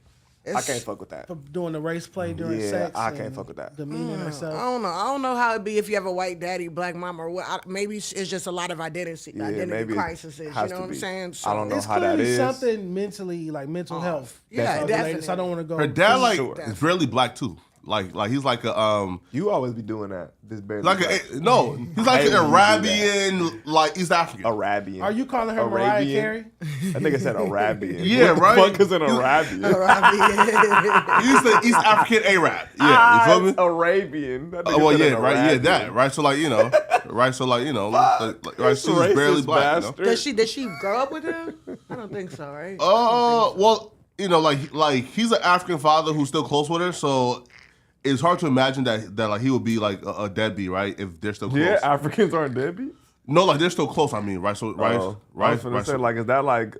I It's- can't fuck with that. For doing the race play during Yeah, sex. I can't and fuck with that. Demeaning herself. I don't know how it'd be if you have a white daddy, black mama, or what. Maybe it's just a lot of identity maybe it crises. You has know to what I'm be. saying? I don't know It's how that clearly is. something mentally, like mental health. Yeah, that's related, definitely. So I don't want to go. her dad like Sure. is barely black too. Like he's like a You always be doing that. This barely like a no, he's like hate an when you do Arabian, like East African. Arabian. Are you calling her Mariah Carey? I think I said Arabian. Yeah, what right. The fuck is an Arabian? He's the East African Arab. Yeah, you feel me? It's Arabian. That nigga Well, said yeah, an right, yeah, Arabian. that, right. So like, you know, right. So like, you know, like, right. She was Racist barely black. You know? bastard. Did she grow up with him? I don't think so, right? Well, you know, like he's an African father who's still close with her, so it's hard to imagine that like he would be like a deadbeat, right? If they're still close. Yeah, Africans aren't deadbeat. No, like they're still close. I mean, right? So right, I right, was gonna right. say, So, like, is that like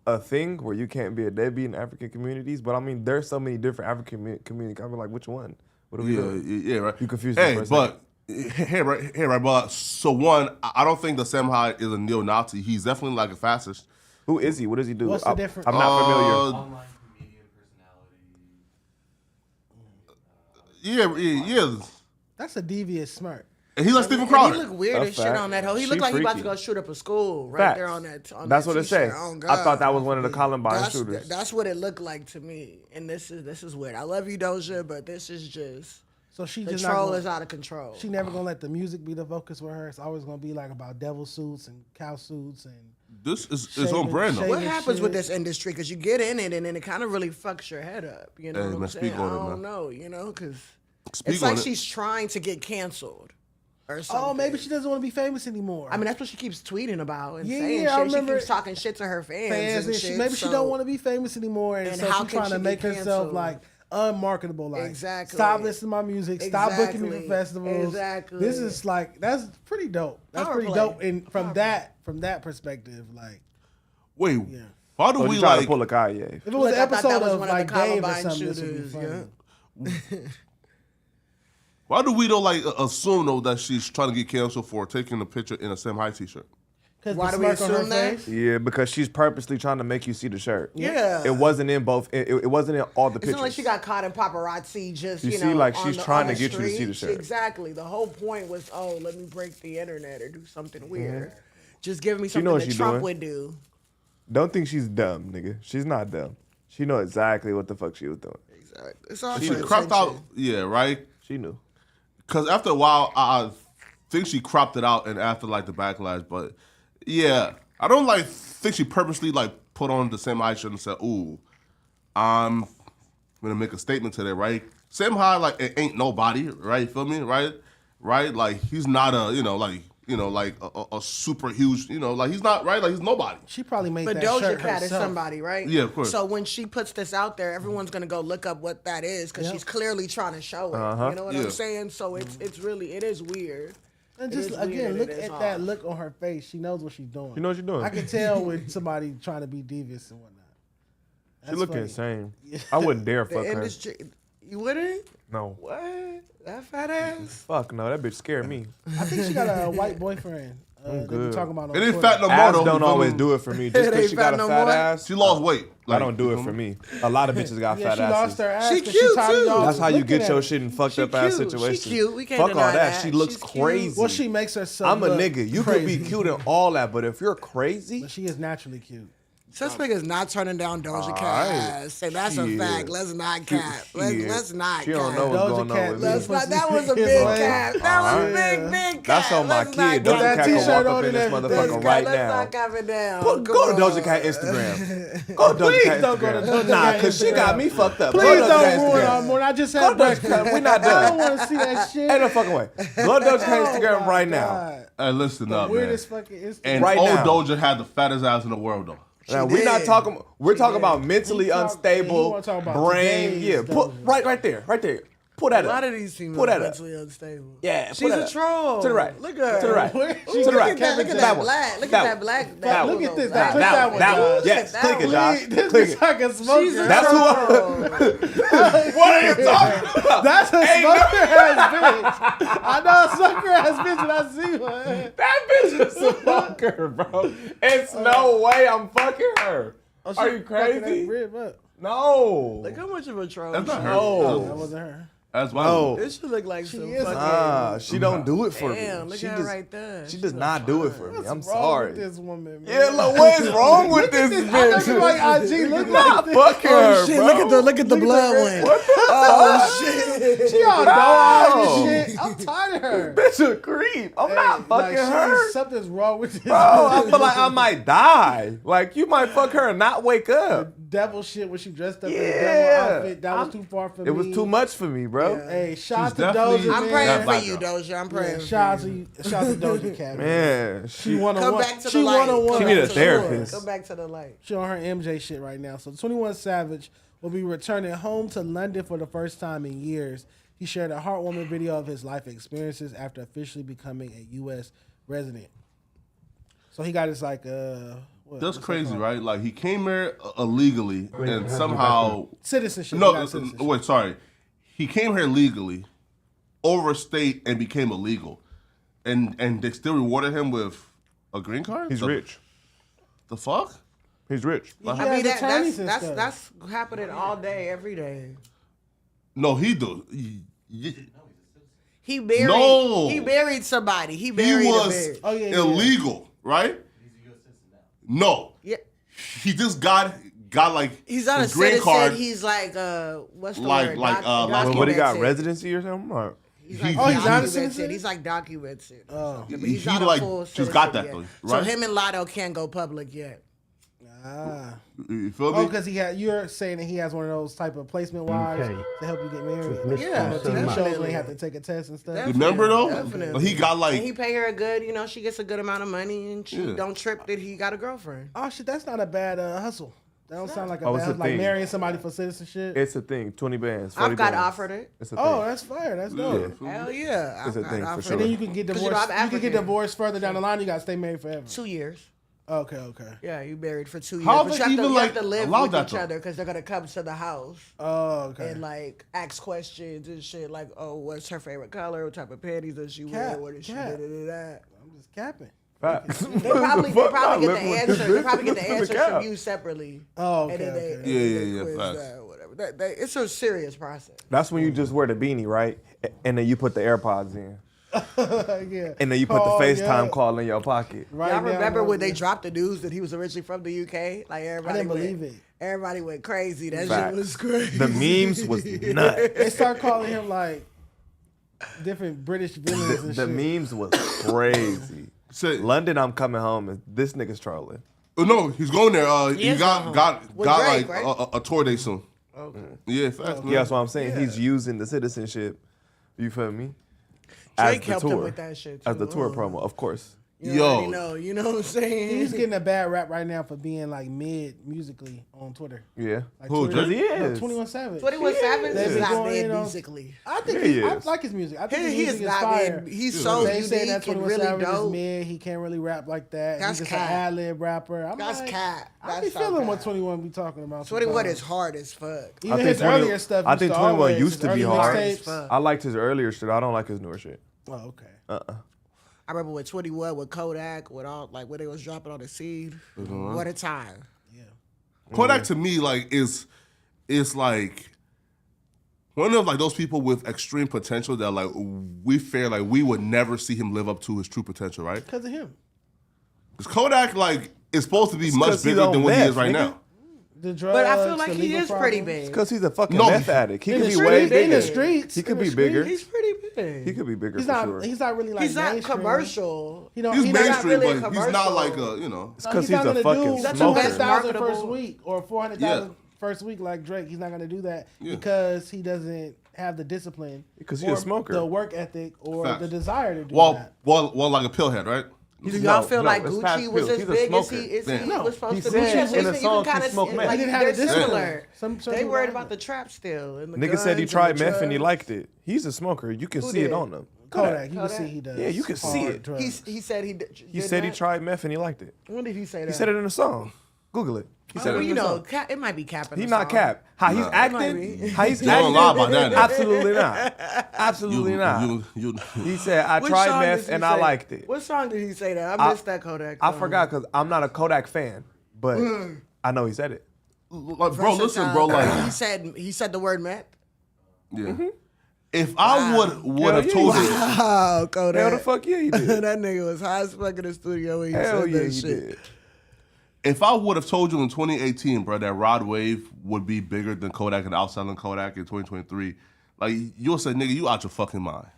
a thing where you can't be a deadbeat in African communities? But I mean, there's so many different African communities. I'm like, which one? What are we doing? yeah, right. You confused me Hey, for a but hey, right. But so one, I don't think the Sam Hyde is a neo-Nazi. He's definitely like a fascist. Who is he? What does he do? What's the difference? I'm not familiar. Online comedian personality. Yeah. That's a devious smirk. And he's like Steven And Crowder. he looked weird That's as shit fact. on that hoe. He She looked like he about to freaky. go shoot up a school right Facts. there on that. On That's that what it t-shirt. says. Oh, I thought God. that was one of the Columbine shooters. That's what it looked like to me. And this is weird. I love you, Doja, but this is just So she the just troll not is gonna, out of control. she never gonna let the music be the focus with her. It's always gonna be like about devil suits and cow suits and This is Shaving- on brand though. shaving- What happens with shit. this industry? Because you get in it and then it kind of really fucks your head up. You know Hey, what I'm man, saying? speak on I it, don't man. know, you know, because Speak it's on like it. she's trying to get canceled or something. oh, maybe she doesn't want to be famous anymore. I mean, that's what she keeps tweeting about and Yeah, saying yeah, I shit. She remember keans talking shit to her fans, fans and and shit. maybe she so- don't want to be famous anymore, and, And so how she's can trying she to be make herself canceled? like unmarketable. Like, Exactly. stop listening to my music. Stop booking me for Exactly. festivals. Exactly. This is like that's pretty dope. That's Power pretty play. dope. And from that perspective, like Wait, Yeah. why do So we you trying like? to pull a Kanye? if it was Look, an I thought that episode was of one of the like Dave or Columbine something, this would be shooters, funny. yeah. Why do we don't like assume though that she's trying to get canceled for taking a picture in a Sam Hyde t-shirt? Because Why the do we smirk on her assume that? face. Yeah, because she's purposely trying to make you see the shirt. Yeah. It wasn't in both. It wasn't in all the It's pictures. not like she got caught in paparazzi just, You you see, know, like, on she's the- trying on to get you to see the street. shirt. Exactly. The whole point was, oh, let me break the internet or do something weird. Just give me something know what that she Trump doing. would do. Don't think she's dumb, nigga. She's not dumb. She know exactly what the fuck she was doing. Exactly. It's all She for cropped out, attention. yeah, right. She knew. Because after a while, I think she cropped it out, and after like the backlash, but yeah, I don't like think she purposely like put on the Sam Hyde shirt and said, "Ooh, I'm gonna make a statement today," right? Sam Hyde like it ain't nobody, right? Feel me, right? Like he's not a like a super huge, like he's not right, like he's nobody. She probably made But that Doja shirt Cat is herself. somebody, right? Yeah, of course. So when she puts this out there, everyone's gonna go look up what that is because Yep. she's clearly trying to show it. Uh-huh. You know what Yeah. I'm saying? So it's really it is weird. And It just is again, weird, look it is at that hard. look on her face. She knows what she's doing. You know what you're doing. I can tell when somebody trying to be devious and whatnot. She That's looking funny. insane. I wouldn't dare The fuck her. industry, you wouldn't? No. What? That fat ass? Fuck no, that bitch scared me. I think she got a white boyfriend. They be good. talking about on It ain't Twitter. fat no more Ass though. don't You feel always me? do it for me. Just It because ain't she got fat a no fat more. ass, She lost weight. I don't do it for me. A lot of bitches got Yeah, fat she asses. lost her ass. She 'cause cute, tired of too. y'all That's how you looking get at your her. shit in fucked She up ass cute. She situations. cute. We can't Fuck all deny that. that. She looks She's cute. crazy. Well, she makes herself. I'm a look nigga. You crazy. could be cute and all that, but if you're crazy, But she is naturally cute. Suspect is not turning down Doja Cat Alright. ass. And that's Shit. a fact. Let's not cap. Let's not she don't cap. know what's Doja going Cat on with lives me. Let's not. That was a big His cap. way. That was a Alright. big cap. That's on my Let's not kid. cap. Doja that Cat can t-shirt walk on up in and this everything. motherfucker right Let's now. not cap it down. Go to Doja Cat Instagram. Go to Doja Cat don't go to Instagram. Doja Nah, Cat because she Instagram. got me fucked up. Please Go to Doja don't Cat ruin our Instagram. morning. I just Go had to Doja breakfast. Cat. We not I don't done. want to see that shit. Ain't no fucking way. Go to Doja Cat Oh Instagram my right now. God. Hey, listen The up, man. weirdest fucking Instagram. And Right old now. Doja had the fattest ass in the world, though. Now, we're not did. talking. We're talking did. about mentally He talk- he unstable wanna talk about brain. today's Yeah, put Doja. right there, right there. Pull that A up. lot of these females Pull that are up. mentally unstable. Yeah, pull She's that a up. troll. To the right. Look at her. To the right. Where- To she the Look right. at that. Look at That that one. black. Look That at one. that black. That Look one. at this. That Click that one, Josh. Yes, That click it, one. Josh. This Click bitch it. like a smoker. She's a That's troll. What are you talking about? That's a smoker ass bitch. I know a smoker ass bitch when I see one. That bitch is a fucker, bro. It's no way I'm fucking her. Oh, Are she you fucking crazy? that rib up. No. Look how much of a troll. That's not her. That No. wasn't her. That's why. No. This should look like She some is a fucking. Ah, she don't do it for Damn, me. look She at her just, right there. she does not do it for me. I'm What's wrong sorry. with this woman, man? Yeah, look, what is wrong with this I know bitch? you like IG. Look Not like fucking her, Oh shit! bro. Look at the blood one. What the Oh shit! she all dog and shit. I'm tired of her. bitch a creep. I'm not fucking her. Something's wrong with this. Bro, I feel like I might die. Like, you might fuck her and not wake up. Devil shit when she dressed up in a Yeah. devil outfit. That was too far for me. It was too much for me, bro. Hey, shout out She's to definitely- Doja. I'm man. praying That for black you, girl. Doja. I'm praying. for Shout out to you. you. Shout out to Doja Cat. Man, She won a Come one. back to She the won light. a one. She need a for sure. therapist. Come back to the light. She on her MJ shit right now. So 21 Savage will be returning home to London for the first time in years. He shared a heartwarming video of his life experiences after officially becoming a U.S. resident. So he got his like what- That's what's that crazy, called? right? Like he came here illegally and somehow Citizenship. no, He got citizenship. wait, sorry. He came here legally, overstayed and became illegal, and they still rewarded him with a green card. he's rich. The fuck? He's rich. He I has mean, attorneys and stuff. that's happening all day, every day. No, he do. He buried. No. He buried somebody. He He buried a was bitch. Oh, yeah, yeah, illegal, right? No, Yeah. he just got like He's not a his green citizen. card. He's like what's the Like- word? like, like- What, he got documented. residency or something? Or? He's like Oh, he's not a documented. citizen? He's like documented. Oh. But he's He not a like full just got citizen that yet. though, So right? him and Lotto can't go public yet. Ah. You feel me? Oh, because you're saying that he has one of those type of placement wives to help you get married. Yeah, On TV shows definitely. where you have to take a test and stuff. Remember though? Definitely. But he got like And he pay her a good, she gets a good amount of money, and she Yeah. don't trip that he got a girlfriend. Oh shit, that's not a bad hustle. That don't sound like a Oh, it's bad a like thing. marrying somebody for citizenship. It's a thing. 20 bands. 40 I've got bands. offered it. It's a Oh, thing. that's fire. That's dope. Hell yeah. It's a I've got thing for offered sure. And it. then you can get 'Cause, divorced. I'm You can get African. divorced further down the line. You got to stay married forever. 2 years. Okay, okay. Yeah, you married for 2 years. How But they you have, even, to, you like, have to live allow with that, each though? other because they're gonna come to the house Oh, okay. and like ask questions and shit. Like, oh, what's her favorite color? What type of panties does she Cat, wear? What is she? cat. Da-da-da-da. I'm just capping. Facts. They probably get the answer. They probably get the answers cow. from you separately. Oh, And okay. then they, okay. Yeah, quiz facts. that or whatever. It's a serious process. That's when you just wear the beanie, right? And then you put the AirPods in. Yeah. And then you put Oh, the FaceTime yeah. call in your pocket. Right Y'all now, remember no, when they yeah. dropped the news that he was originally from the UK? Like everybody I didn't believe went, it. Everybody went crazy. That Facts. shit was crazy. The memes was nuts. They start calling him like different British villains and The shit. memes was crazy. Say, London, I'm coming home, and this nigga's trolling. no, he's going there. He is got going got With got Drake, like right? a tour day soon. Okay. Yeah, facts, man. Yeah, that's what I'm saying. He's using the citizenship. You feel me? Drake the helped him tour. with that shit, As too. the tour Oh. promo, of course. You already know. You know what I'm saying? He's getting a bad rap right now for being like mid musically on Twitter. Yeah. Like Who, Twitter, He is. 21 Savage. 21 Savage They is be not going mid in on- musically. I think Yeah, he I is. like his music. I think his He music is is not fire. mid. He's so They say that unique and 21 really Savage is dope. mid. He can't really rap like that. That's He's just cat. an ad-lib rapper. I'm That's like, cat. I be That's so feeling what cat. 21 be talking about. 21 sometimes. is hard as fuck. Even think his 20 earlier stuff. I used think to 21 always- used to his be early hard. mixtapes. I liked his earlier shit. I don't like his newer shit. Oh, okay. I remember with 21 with Kodak, with all like when they was dropping on the seed. What a time. Kodak to me like is like one of like those people with extreme potential that like we would never see him live up to his true potential, right? Because of him. Because Kodak like is supposed to be much 'cause he's bigger on than what he meth, is right nigga. now. The drugs, But I feel like the he legal is pretty problems. big. Because he's a fucking No, meth addict. He In could the be way streets, in the bigger. streets. He could in the be bigger. He's pretty big. He could be bigger He's for not. sure. He's not really like He's not mainstream. commercial. He don't. He's he not mainstream, really but he's not commercial. like a you know. It's because he's he's not a gonna fucking do That's the smoker. best 200,000 first marketable. week or 400,000 Yeah. first week like Drake. He's not gonna do that Yeah. because he doesn't have the discipline. Because he's a or smoker. The work ethic or Facts. the desire to do Well, that. like a pillhead, right? Do y'all No, feel no, like it's past Gucci was pills. as He's a big as smoker. he is? Yeah. He No. was supposed He to said be. in a song he kinda, smoked meth. He didn't have they're the discipline. similar. Some They people worried don't about have the trap still. And the Nigga said he guns tried and the meth and he drugs. liked it. He's a smoker. You can see did? it on him. Kodak. You can Kodak? see he does. Yeah, you can see hard it. drugs. He said he. He said he tried meth and he liked it. When did he say that? He said it in a song. Google it. He said Oh, it in you a know, song. it might be capping. He's the not song. cap. How he's might acting? be. How he's You don't acting? lie about that. Absolutely not. Absolutely not. You He said, I Which tried song meth did he and I say- liked it. What song did he say that? I missed that Kodak. I song. forgot because I'm not a Kodak fan, but I know he said it. like, bro, listen, bro, Versatile. like he said the word meth. yeah. If I would have yeah, told you, Oh, Kodak. Hell the fuck yeah, he did. that nigga was high as fuck in the studio when he Hell said yeah, that he shit. did. if I would have told you in 2018, bro, that Rod Wave would be bigger than Kodak and outselling Kodak in 2023, like you'll say, nigga, you out your fucking mind,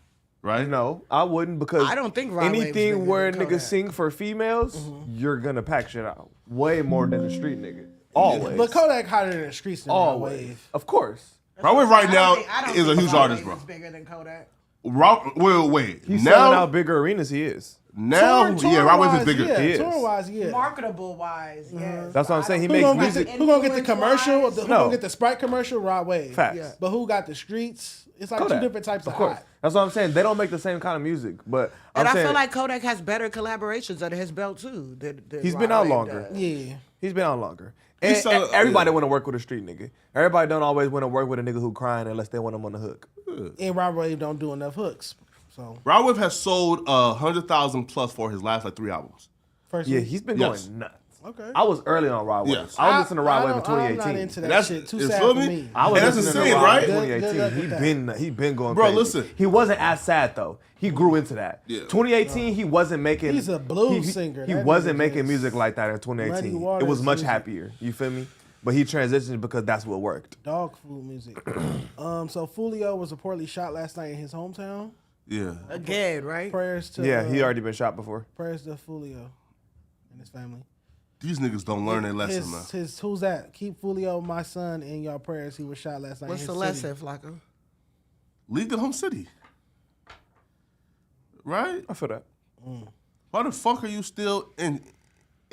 right? No, I wouldn't because I don't think Rod Wave's bigger anything where than niggas Kodak. sing for females, you're gonna pack shit out way more than the street nigga. Always. But Kodak hotter than the streets than Rod Always. Wave. Of course. Rod Wave right I now don't think- I don't is a think huge Rod artist, Wave bro. is bigger than Kodak. Wait. He's selling Now, out bigger arenas. He is. yeah, Rod Wave is bigger. Yeah, He is. touring wise, yeah. Marketable wise, yes. That's what I'm saying. He Who makes gonna, music. who gonna get the commercial? Or Influence-wise? who No. gonna get the Sprite commercial? Rod Wave. Facts. Yeah. But who got the streets? It's like Kodak. two different types of Of course. hot. That's what I'm saying. They don't make the same kind of music, but I'm And I saying feel like Kodak has better collaborations under his belt too. Than He's Rod been out Wave longer. does. Yeah. he's been out longer. And so- everybody yeah. want to work with a street nigga. Everybody don't always want to work with a nigga who crying unless they want him on the hook. And Rod Wave don't do enough hooks. So Rod Wave has sold 100,000 plus for his last like 3 albums. first Yeah, week. he's been Yes. going nuts. Okay. I was early on Rod Wave. Yes. I was listening to Rod Wave in I'm not 2018. into that That's- shit. Too you sad feel for me? me. I was And that's listening to insane, Rod right? in Good 2018. luck He with that. been going Bro, crazy. listen. He wasn't as sad though. He grew into that. Yeah. 2018, he wasn't making. He's a blues he- singer. He That wasn't nigga making just music like that in Muddy 2018. It Waters was much music. happier. You feel me? But he transitioned because that's what worked. Dog food music. So Foolio was reportedly shot last night in his hometown. Yeah. Again, right? Prayers to Yeah, he already been shot before. prayers to Foolio and his family. These niggas don't learn their lesson, man. His who's that? Keep Foolio, my son, in your prayers. He was shot last night. What's in the his city. lesson, Flacco? Leave the home city. Right? I feel that. Why the fuck are you still in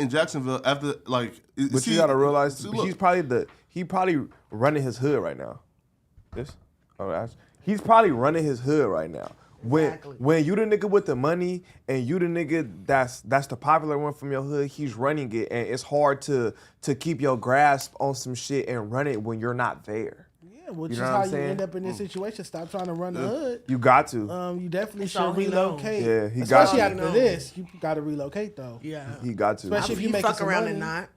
Jacksonville after like? But you gotta realize see, look, he probably running his hood right now. He's probably running his hood right now. Exactly. When you the nigga with the money and you the nigga that's the popular one from your hood, he's running it, and it's hard to keep your grasp on some shit and run it when you're not there. Yeah, which You is know what how I'm you saying? end up in this situation. Stop trying to run the hood. You got to. You definitely That's all should he know. relocate. Yeah, he got Especially to. after this, you got to relocate though. Yeah. He got to. Especially if you You making fuck some around money. and not.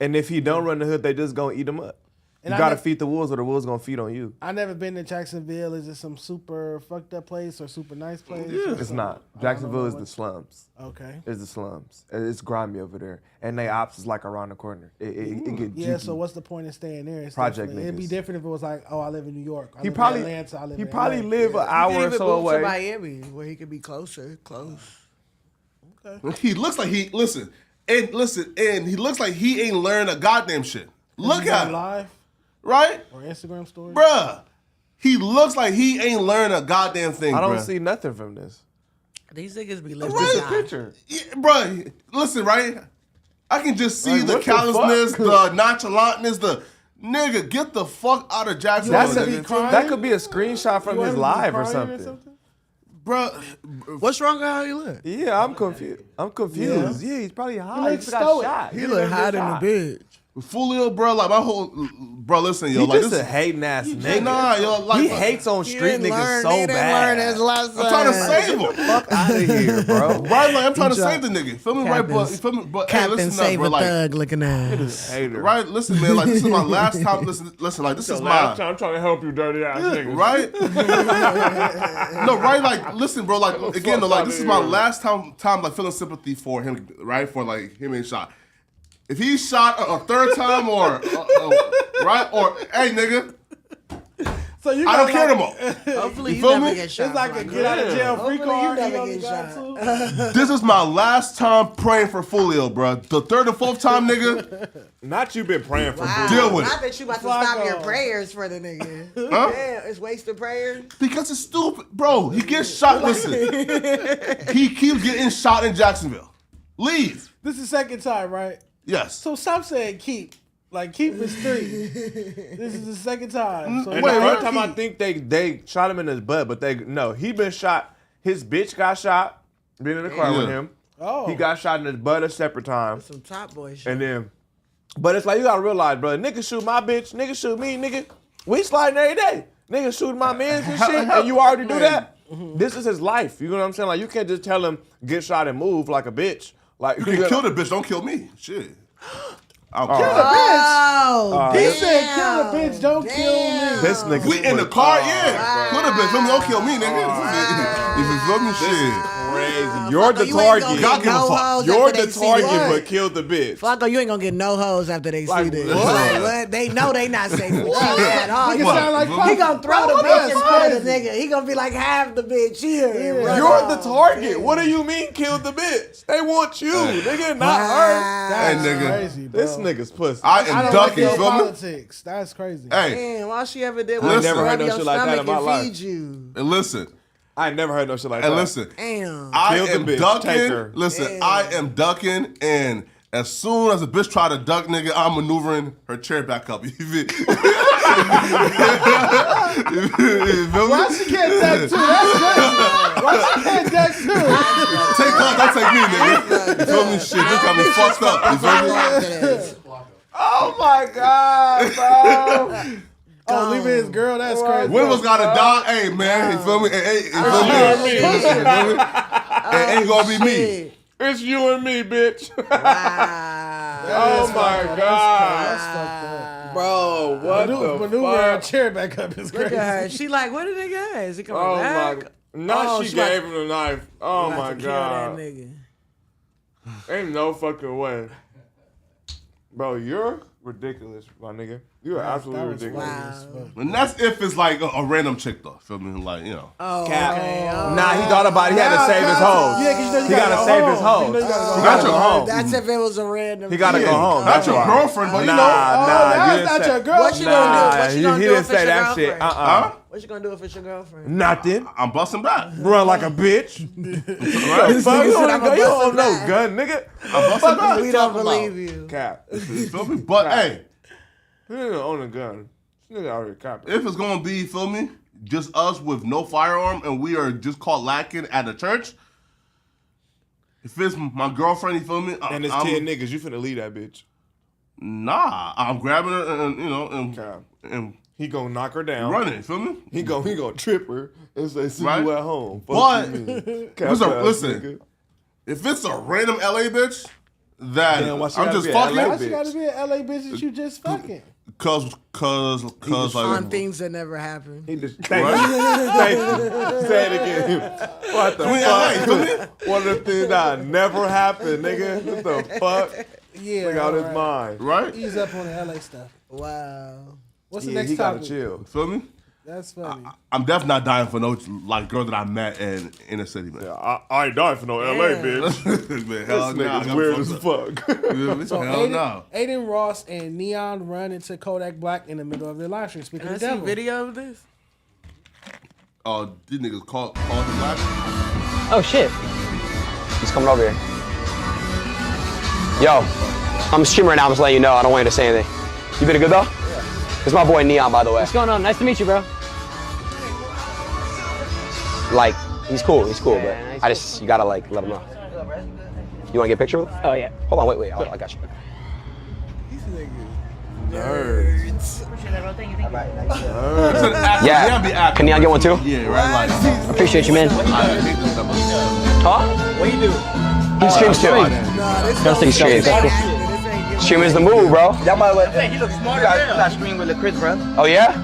And if he don't run the hood, they just gonna eat him up. And You I gotta ne- feed the wolves, or the wolves gonna feed on you. I never been to Jacksonville. Is it some super fucked up place or super nice place? It's not. Jacksonville is the slums. Okay. It's the slums. It's grimy over there, and they ops is like around the corner. It get Yeah. jiggy. So what's the point in staying there? It's Project definitely- It'd be niggas. different if it was like, oh, I live in New York. I He live probably in Atlanta. I live he in probably LA. live an hour You can or even so move to away. Miami where he could be close. he looks like he listen, and he looks like he ain't learned a goddamn shit. Look You at got him, live right, or Instagram story. bruh. He looks like he ain't learned a goddamn thing. I don't bruh. see nothing from this. These niggas be living. Right. Picture. Yeah, bro, listen, right? I can just see Like, the what the callousness, fuck? the nonchalantness, the nigga, get the fuck out of Jacksonville. That's nigga. that could be a screenshot from his live or something. Bro, What's wrong with how he look? Yeah, I'm confused. Yeah, he's probably high. looks He got stoic. shot. He look hot in the bitch. Foolio, bro, like my whole, bro, listen, yo, He like just this. a hating ass nigga. Nah, yo, like He hates on street niggas so bad. I'm trying to save him. Fuck out of here, bro. Right, like I'm trying to save the nigga. Feel me, right? But you feel me, but hey, Captain listen Save up, bro. a Like, Thug looking ass. Hater. right, listen, man. Like this is my last time. Listen, like this is my. I'm trying to help you, dirty ass niggas. Right? No, right? Like, listen, bro. Like, again, though, like, this is my last time, like, feeling sympathy for him, right? For like him being shot. If he's shot a third time, or right, or hey, nigga, So you I don't got care no like, more. Hopefully you feel never me? get shot. It's like a Frank. get out of jail free Hopefully you card. never only get got shot. two. This is my last time praying for Foolio, bro. The third or fourth time, nigga. Not you been praying for Wow. Deal with it. Not that you about to stop Flacco. your prayers for the nigga. Huh? Damn, it's wasted prayers. Because it's stupid, bro. He gets shot. Listen, he keeps getting shot in Jacksonville. Leave. This is the second time, right? Yes. So stop saying keep. Like keep is 3. This is the second time. So And Wait, the what? first time I think they shot him in his butt, but he been shot. His bitch got shot, being in the car with Yeah. him. Oh. He got shot in his butt a separate time. Some top boy shit. And then, but it's like you gotta realize, bro, nigga shoot my bitch, nigga shoot me, nigga. We sliding every day. Nigga shooting my mans and shit, and you already do that. This is his life. You know what I'm saying? Like you can't just tell him get shot and move like a bitch. Like You can kill the bitch. Don't kill me. Shit. I'll kill Oh, He damn. said kill the bitch, don't kill me. This nigga. We in the car, yeah. Kill the bitch. Feel me? Don't kill me, nigga. If you feel me, shit. Crazy. You're the You ain't gonna target. God get give a no fuck. hoes You're after the they see target, this. but kill the bitch. Flacco, you ain't gonna get no hoes after they see Like, this. what? Like, what? They know they not safe with you at all. Nigga sound like He Papa. gonna throw the bitch in front of the nigga. He gonna be like, have the bitch here. and run You're off. the target. What do you mean kill the bitch? They want you, nigga, not her. Wow. That's Hey, nigga. crazy, bro. This nigga's pussy. I I am don't like ducking. your Feel me? politics. That's crazy. Hey, Damn, all she ever did I was never rub heard no your shit like that stomach in my and life. feed you. and listen. I ain't never heard no shit like And that. listen. Damn. I Kill the am bitch. Take her. ducking. Listen, Damn. I am ducking, and as soon as a bitch try to duck, nigga, I'm maneuvering her chair back up. You feel me? You feel me? Why she can't duck too? That's crazy. Why she can't duck too? Take her, don't take me, nigga. You feel me? Shit, this got me fucked up. You feel me? Oh my god, bro. Oh, leaving his girl, that's crazy. One of us got a dog. Hey, man, you feel me? Hey, you feel me? You feel me? It ain't gonna be me. It's you and me, bitch. Wow. Oh my god, That's fucked up. bro. What the Maneuver her fuck? chair back up is Look crazy. at her. She like, what did they get? Is he coming Oh back? my. Not Oh, she she gave about- him the knife. Oh About my to kill that god. nigga. Ain't no fucking way. Bro, you're ridiculous, my nigga. You're absolutely That was ridiculous. wild. And that's if it's like a random chick, though. Feel me? Like, you know. Oh, Cap. okay. Oh. Nah, he thought about it. He had to save his hoes. Yeah, 'cause you know you He gotta go save home. his hoes. You know you gotta go He gotta home. go home. That's if it was a random. He gotta go home. Not That's your why. girlfriend, but you know. Nah, that's you didn't not say- your girl. What you gonna do? What you he gonna do didn't if it's say your that shit. girlfriend? Huh? What you gonna do if it's your girlfriend? Nothing. I'm busting back. Run like a bitch. Right? Fuck, you said don't I'm got- you a don't know bustin' gun, nigga. I'm busting back. We don't believe you. Cap. You feel me? But hey, He didn't own a gun. This nigga out here capping. if it's gonna be, feel me, just us with no firearm and we are just caught lacking at a church, if it's my girlfriend, you feel me? And it's I'm, 10 niggas. You finna leave that bitch. Nah, I'm grabbing her and you know, Cap. and He gonna knock her down. running, you feel me? He gonna trip her and say, see Right. you at home. Fuck But you mean. if Cap it's a, ass listen, nigga. if it's a random LA bitch that Damn, why she I'm gotta just be a LA fucking, Why she gotta be an LA bitch that you just fucking? cause like On things that never happen. He just thank you. Thank you. Say it again. What the We in LA, you feel me? fuck? One of the things that never happened, nigga. What the fuck? Yeah, Look out his alright. mind. Right? Ease up on the LA stuff. Wow. What's the Yeah, next he gotta topic? chill. Feel me? That's funny. I'm definitely not dying for no like girl that I met in inner city, man. I ain't dying for no LA, Damn. bitch. Man, hell This nah, I nigga's got weird as fucked up. fuck. You feel me? So Hell no. Aiden Ross and Neon run into Kodak Black in the middle of their live stream. Speaking Can I of see the devil. video of this? these niggas called him last. Oh shit. He's coming over here. Yo, I'm streaming right now. I'm just letting you know. I don't want you to say anything. You been good though? Yeah. It's my boy Neon, by the way. What's going on? Nice to meet you, bro. Like, he's cool, but you gotta like let him know. You wanna get a picture with him? Oh yeah. Hold on, wait. I got you. Nerds. Yeah. Can Neon get one too? Yeah, right. Like, Appreciate you, man. I hate this stuff. Huh? What do you do? He streams too. Don't think he streams. Stream is the move, bro. Y'all might let he looks smart. You got stream with the Chris, bro. Oh yeah?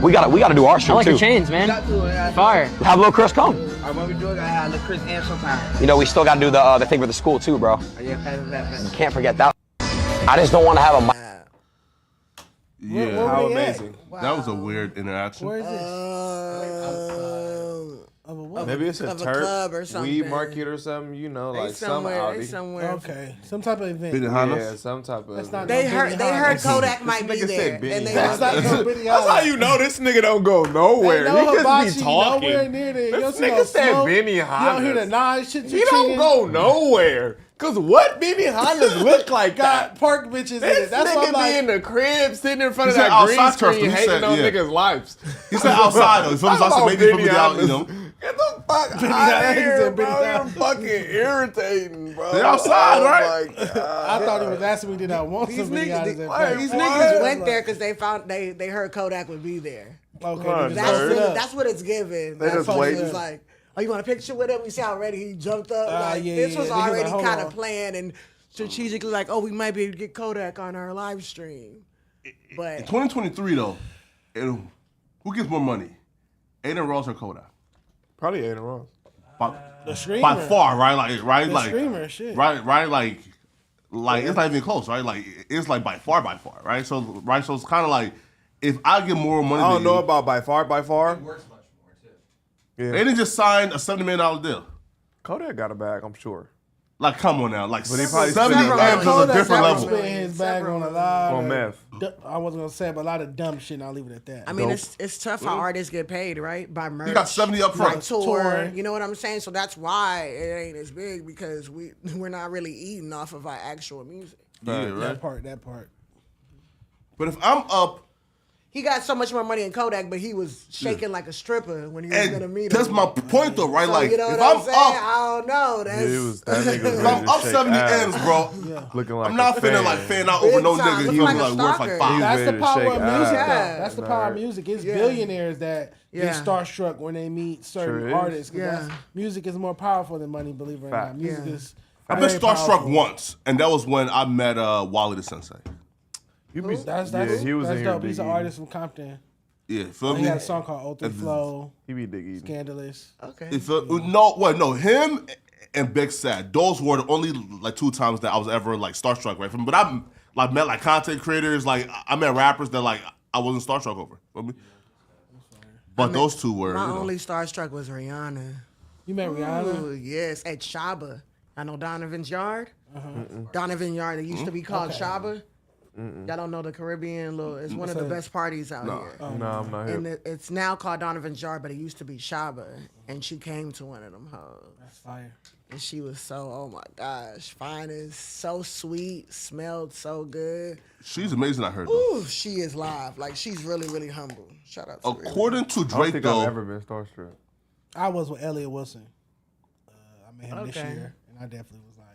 We gotta do our stream I like too. your chains, man. Fire. Have little Chris come. Alright, when we do it, I have little Chris and sometime. You know, we still gotta do the thing for the school too, bro. You can't forget that. I just don't want to have a mic. Yeah, Where How they at? amazing. that was a weird interaction. Where is this? Of a what? Maybe it's a Of a club or turf, something. weed market or something, you know, They like some somewhere. Audi. They somewhere. Okay, some type of event. Benihana's? Yeah, some type of. That's not They no heard Benihana. Kodak might be Nigga there. said And they That's not no Benihana. That's how you know this nigga don't go nowhere. Ain't no He just hibachi be talking. nowhere near there. You don't This see no nigga said smoke. Benihana. You don't hear the nine shit. He don't go nowhere. Cause what Benihanas look like Got that? park bitches in This it. That's nigga what I'm be like. in the crib sitting in front of He said that green outside turf, screen he hating said, on yeah. niggas' lives. He said outside though. He feels like Talk maybe about from the out, you know. Get the fuck Benihana, out of he here, said bro. Benihana. You're fucking irritating, bro. They outside, Oh right? my God. I thought he was asking me, did I want some Benihanas at first? These What? niggas went there because they heard Kodak would be there. Okay, Come on, they That's just Nerd. what, that's what it's giving. They That's just what wait. It's like, oh, you want a picture with him? We see how already he jumped up. Like, yeah, this was yeah. He was already like, hold kind on. of planned and strategically like, oh, we might be able to get Kodak on our live stream. But 2023 though, who gets more money, Aiden Ross or Kodak? Probably Aiden Ross. The streamer. By far, right? Like, The streamer, shit. right, like it's not even close, right? Like, it's like by far, right? So it's kind of like if I get more money, I don't than know you, about by far. Aiden just signed a $70 million deal. Kodak got a bag, I'm sure. Like, come on now, like But he probably 70 spent M's is a Kodak different probably level. spent his bag on a lot On of meth. I wasn't gonna say, it, but a lot of dumb shit. And I'll leave it at that. I mean, it's tough how artists get paid, right? By merch. got 70 up by front. tour. Touring. You know what I'm saying? So that's why it ain't as big because we're not really eating off of our actual music. Yeah, right. That part. But if I'm up, He got so much more money in Kodak, but he was shaking like a stripper when he was gonna and meet him. that's my point though, right? So, Like, you know if what I'm I'm saying? up, I don't know. That's That nigga was if ready I'm to up shake 70 ass. M's, bro, Looking like I'm not a finna fan. like fan out over Big no time. niggas Looking who's like a like worth stalker. like 5. That's ready the to power shake of music, ass. though. Yeah. That's the power of music. It's Yeah. billionaires that Yeah. get starstruck when they meet certain Sure is. artists. 'Cause Yeah. that's- music is more powerful than money, believe it or not. Fact. Music Yeah. is. I've been very starstruck powerful. once, and that was when I met Wally the Sensei. You be, That's yeah, he was that's in here. dope. He's an Big artist from Compton. Yeah, feel He me? had a song called O3 Flow, He be dig eating. Scandalous. okay. You feel- no, him and Big Sad. Those were the only like 2 times that I was ever like starstruck, right? But I like met like content creators, like I met rappers that like I wasn't starstruck over. Feel me? But those 2 were. My you know. only starstruck was Rihanna. You met Rihanna? Ooh, yes, at Shaba. I know Donovan's Yard. Donovan Yard. It used to be called Shaba. Y'all don't know the Caribbean little. It's one of the best parties out here. No, I'm not And here. it's now called Donovan's Yard, but it used to be Shaba. And she came to one of them hoes. That's fire. And she was so, oh my gosh, fine as so sweet, smelled so good. She's amazing. I heard. Though. Ooh, she is live. Like, she's really, really humble. Shout out to her. According to I don't Drake, think though, I've ever been starstruck. I was with Elliot Wilson. I met him this Okay. year, and I definitely was like,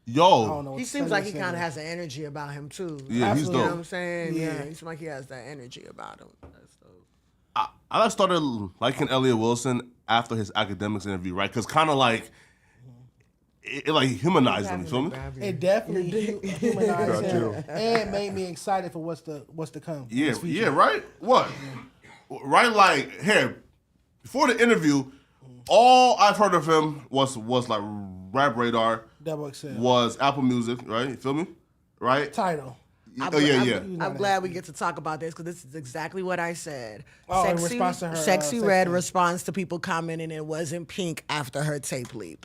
I don't know. yo, what He to seems say like to he say. kind of has an energy about him, too. yeah, he's Absolutely. You know what dope. I'm saying? Yeah. Yeah, he seems like he has that energy about him. That's dope. I started liking Elliot Wilson after his academics interview, right? Because kind of like it like humanized him. You feel me? It definitely humanized him and made me excited for what's to come. Yeah, His future. yeah, right. What? Right, like here before the interview, all I've heard of him was like Rap Radar, Double XL. was Apple Music, right? You feel me? Right? Title. Oh yeah. I'm glad we get to talk about this because this is exactly what I said. Oh, in response to her, Sexy Sexy. Red responds to people commenting it wasn't pink after her tape leak.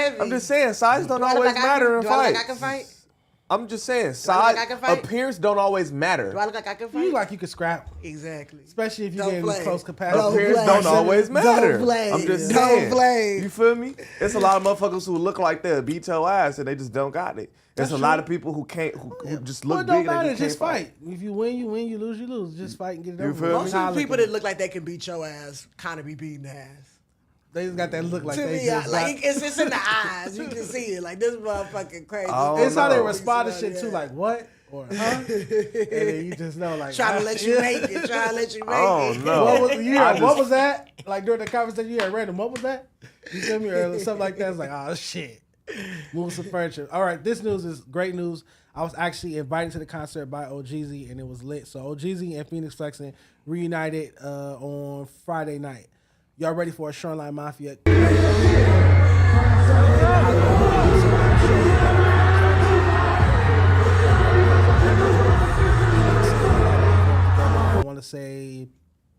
heavy. I'm just saying, size don't Do I look always like matter in Do I look fights. like I can fight? I'm just saying, I look side like I can fight? appearance don't always matter. Do I look like I can fight? You like you could scrap, Exactly. especially if you Don't get in play. close capacity. Appearance play. don't always matter. Don't play. I'm just Don't saying. play. You feel me? It's a lot of motherfuckers who look like they'll beat your ass and they just don't got it. There's a lot of people who can't, who just Well, look it don't big and matter. they just Just can't fight. If you win, you win. You lose, you lose. Just fight and get it You over. feel with. me? Most How I of the look people at that it. look like they can beat your ass kind of be beating ass. They just got that look like To they me, just like got- it's in the eyes. You can see it. Like this motherfucking crazy. It's how they know. respond to shit too. Like what or huh? And then you just know like Trying to let you make it. Trying to let you make Oh it. no. What was you heard, what was that? Like during the conversation you heard random. What was that? You feel me or something like that? It's like oh shit. Move some furniture. All right, this news is great news. I was actually invited to the concert by OGZ and it was lit. So OGZ and Phoenix Flexing reunited on Friday night. Y'all ready for a Shoreline Mafia? I want to say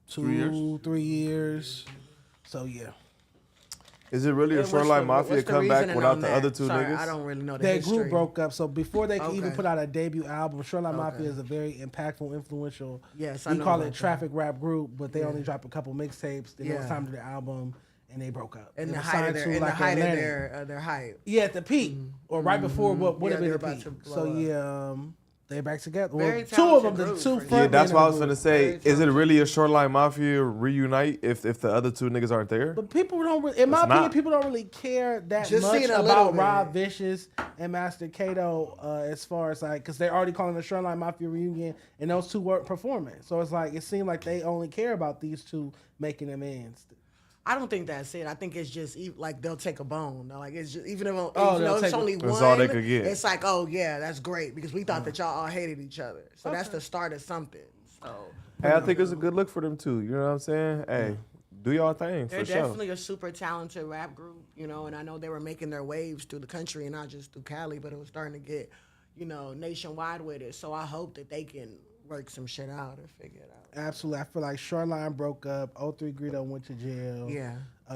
3 years. So yeah. Is it really a What's Shoreline the- Mafia what's the comeback reasoning without on the that? other two Sorry, niggas? I don't really know the Their history. group broke up, so before they could even Okay. put out a debut album, Shoreline Okay. Mafia is a very impactful, influential. Yes, I we know call about it that. traffic rap group, but they only dropped a couple mixtapes. Then it was Yeah. time to do the album, and they broke up. In They the was height signed of their, to, in the like, height of Atlantic. their hype. Yeah, at the peak, or right before what would have Yeah, been the they're about peak. to blow So up. yeah, they're back together. Well, Very two of them, talented the group, two for front. sure. Yeah, that's what I was gonna gonna say. Is it really a Shoreline Mafia reunite if the other two niggas aren't there? But people don't really, in my It's opinion, not. people don't really care that Just much seeing a little about bit. Rob Vicious and Master Kato as far as like, because they're already calling the Shoreline Mafia reunion, and those two weren't performing. So it's like it seemed like they only care about these two making amends. I don't think that's it. I think it's just like they'll take a bone. Like it's just even if they'll it's take only That's one, all they could get. it's like oh yeah, that's great because we thought that y'all all hated each other. So that's the start of something. So Hey, I think it's a good look for them too. You know what I'm saying? Hey, do y'all thing they're for sure. definitely a super talented rap group, you know. And I know they were making their waves through the country and not just through Cali, but it was starting to get, you know, nationwide with it. So I hope that they can work some shit out and figure it out. Absolutely, I feel like Shoreline broke up. 03 Greedo went to jail. Yeah.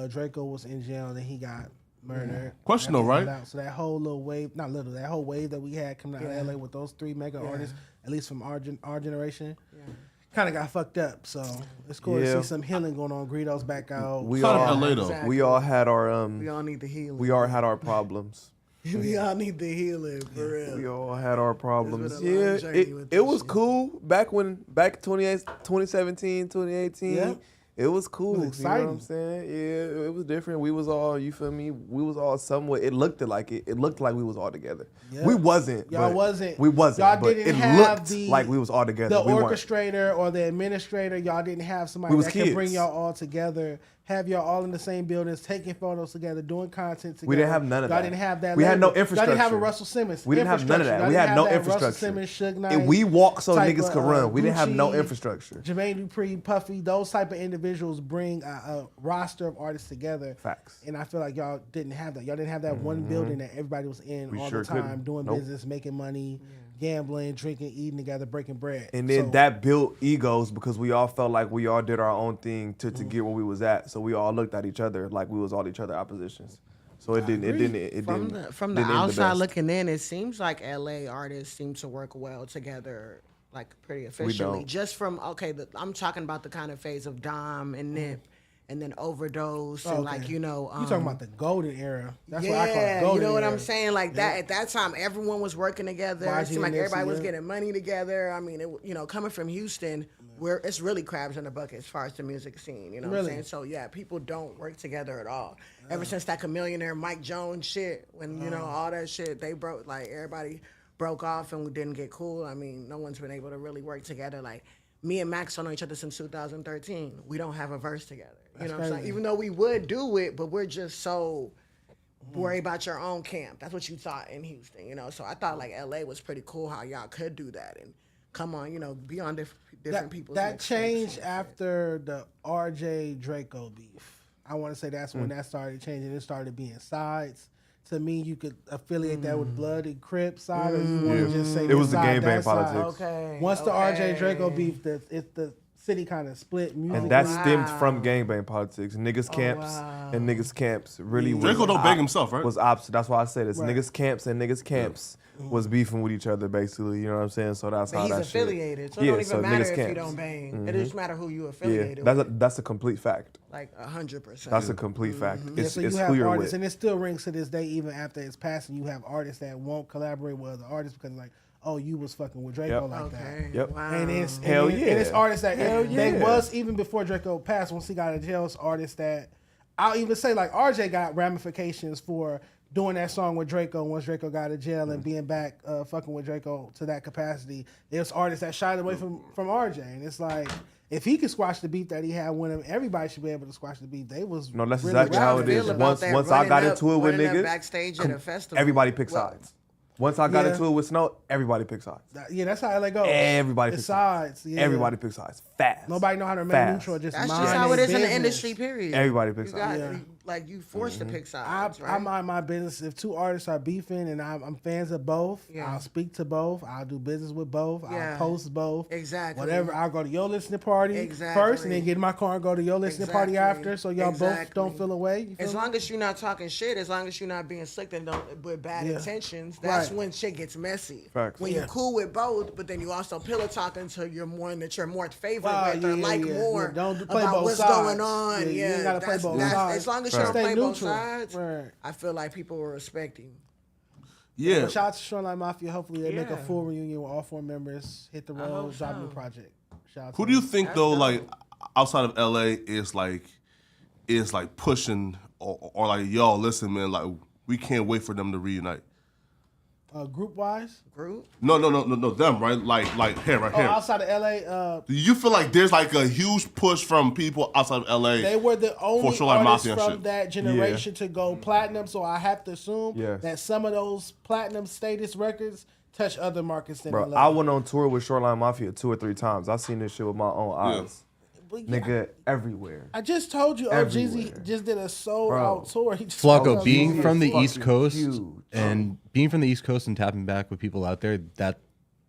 Draco was in jail, and then he got murdered. Question though, right? So that whole little wave, not little, that whole wave that we had coming out of LA with those three mega artists, at least from our generation, kind of got fucked up. So it's cool to Yeah. see some healing going on. Greedo's back out. We Shout out all, LA though. Exactly. we all had our We all need the healing. we all had our problems. We all need the healing for real. We all had our problems. It's been a long Yeah, journey with it this was shit. cool back 2017, 2018. Yep. It was cool. It was You know what I'm exciting. saying? Yeah, it was different. We was all, you feel me? We was all somewhat. It looked like it. It looked like we was all together. Yeah. We wasn't. Y'all but wasn't. We wasn't. Y'all but didn't it have looked the- like we was all together. The we weren't. orchestrator or the administrator, y'all didn't have somebody We was that could bring kids. y'all all together, have y'all all in the same buildings, taking photos together, doing content together. We didn't have none of Y'all that. didn't have that. We had no label. Y'all didn't have a infrastructure. Russell Simmons. We didn't have none of that. Y'all We didn't had no have that Russell infrastructure. Simmons, Suge Knight, And we walk so type niggas of, could run. We didn't have no Gucci, infrastructure. Jermaine Dupri, Puffy, those type of individuals bring a roster of artists together. Facts. And I feel like y'all didn't have that. Y'all didn't have that one building that everybody was in We all sure the time, couldn't. doing Nope. business, making money, gambling, drinking, eating together, breaking bread. And then So- that built egos because we all felt like we all did our own thing to get where we was at. So we all looked at each other like we was all each other oppositions. So it didn't From the didn't end outside best. looking in, it seems like LA artists seem to work well together, like pretty efficiently. don't. Just from I'm talking about the kind of phase of Dom and Nip, and then Overdose, and like you talking about the golden era. That's what I call it. yeah, Golden you know what era. I'm saying? Like that at that time, everyone was working together. It YG seemed like and everybody was Nipsey, getting money together. I mean, coming from Houston, where it's really crabs in the bucket as far as the music scene. You know what I'm Really? saying? So yeah, people don't work together at all. Ever since that Chameleonaire Mike Jones shit, when all that shit, they broke, like everybody broke off and we didn't get cool. I mean, no one's been able to really work together. Like me and Max don't know each other since 2013. We don't have a verse together. You know what I'm saying? crazy. Even though we would do it, but we're just so worry about your own camp. That's what you thought in Houston, you know? So I thought like LA was pretty cool how y'all could do that and come on, be on different people's That mixtapes changed and after the RJ Draco beef. I want to say that's when that started changing. It started being sides. To me, you could affiliate that with Blood and Crip side, or you want to just say It was this the side, gangbang that side. politics. Okay. Once the RJ Draco beef, it's the city kind of split music. And that stemmed from gangbang politics. Niggas camps and niggas camps really Draco don't bang himself, right? Was opposite. That's why I said this. Niggas camps and niggas camps was beefing with each other, basically. You know what I'm saying? So that's But how he's that affiliated, so it shit. don't even matter niggas if you camps. don't bang. It just matter who you affiliated Yeah, with. that's a complete fact. Like 100%. That's a complete fact. It's, so you it's have who you're artists, with. and it still rings to this day, even after it's passing. You have artists that won't collaborate with other artists because, like, oh, you was fucking with Draco like that. Yep. Wow. And it's Hell and yeah. it's artists that they yeah. was even before Draco passed. Once he got out of jail, it's artists that I'll even say like RJ got ramifications for doing that song with Draco once Draco got out of jail and being back fucking with Draco to that capacity. There's artists that shied away from RJ, and it's like if he could squash the beat that he had with him, everybody should be able to squash the beat. They was No, that's really exactly how it is. Once I got into it with niggas, backstage at a festival. everybody picked sides. Once I got Yeah. into it with Snow, everybody picked sides. Yeah, that's how LA goes. Everybody It's picks sides. Yeah. Everybody picks sides. Fast. Nobody know how to remain Fast. neutral. Just That's mind just how it their is in the business. industry, period. Everybody picks You got, sides. like, you forced to pick I sides, right? mind my business. If two artists are beefing and I'm fans of both, Yeah. I'll speak to both. I'll do business with both. Yeah. I'll post both. Exactly. Whatever. I'll go to your listening party Exactly. first and then get in my car and go to your listening party Exactly. after so y'all both Exactly. don't feel away. You feel As me? long as you're not talking shit, as long as you're not being slick and don't with bad Yeah. intentions, that's Right. when shit gets messy. Facts. When you're cool with both, but then you also pillow talking to your one that you're more favorite Wow, with or like yeah. more Don't play about both what's sides. going on. Yeah, you ain't gotta play both sides. As long as you Right. don't Stay play both neutral. sides, Right. I feel like people will respect you. Yeah. But shout out to Shoreline Mafia. Hopefully they make a Yeah. full reunion with all four members. Hit the I hope road, drop a new so. project. Shout out to Who do you them. think though, like outside of LA, is like pushing or like, yo, listen, man, like we can't wait for them to reunite. Group wise? Group? No, them, right? Like here, right Oh, here. outside of LA, Do you feel like there's like a huge push from people outside of LA? they were the only Shoreline artists Mafia and from shit. that generation to go platinum, so I have to assume Yes. that some of those platinum status records touch other markets than Bro, LA. I went on tour with Shoreline Mafia 2 or 3 times. I seen this shit with my own eyes. But yeah, Nigga, everywhere. I just told you, Everywhere. Jeezy just did a sold Bro. out tour. He just Flacco, sold out being tours. from the fucking East Coast huge. and being from the East Coast and tapping back with people out there, that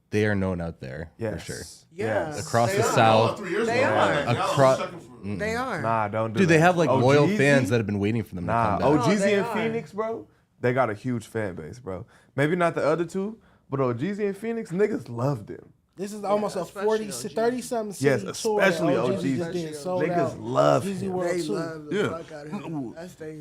they are known out there Yes. for sure. Yeah. Yes. Across They the are. South, They are. across. They are. Nah, don't do Dude, that. they have like loyal OGZ? fans that have been waiting for them Nah, to come back. OGZ they and are. Phoenix, bro, they got a huge fan base, bro. Maybe not the other two, but OGZ and Phoenix, niggas love them. This is almost a especially 30-something Yes, city tour. especially that OGZ. just being sold Niggas out. love Jeezy him. World They 2. love the Yeah. fuck out of him. That's they.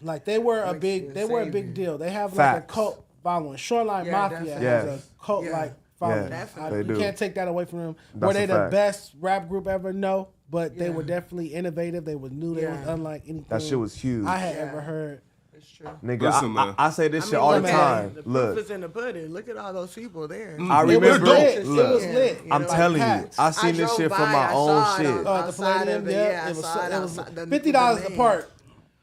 Like they were a big deal. They have like a Facts. cult following. Shoreline Yeah, Mafia definitely. has Yes. a cult like following. Yeah, Definitely. they You do. can't take that away from them. That's Were they a the fact. best rap group ever? No, but they Yeah. were definitely innovative. They were new. They Yeah. was unlike anything That shit was huge. I had Yeah. ever heard. It's true. Nigga, Listen, I man. say this I shit mean, all the look, time. man, the Look, proof is in the pudding. Look at all those people there. I It was remember. lit. It Look, was lit. You I'm know, telling you, packed. I seen this drove shit from by, my I own saw it shit. on- The outside Palladium, of it, yeah, I it was saw it $50 outside a part.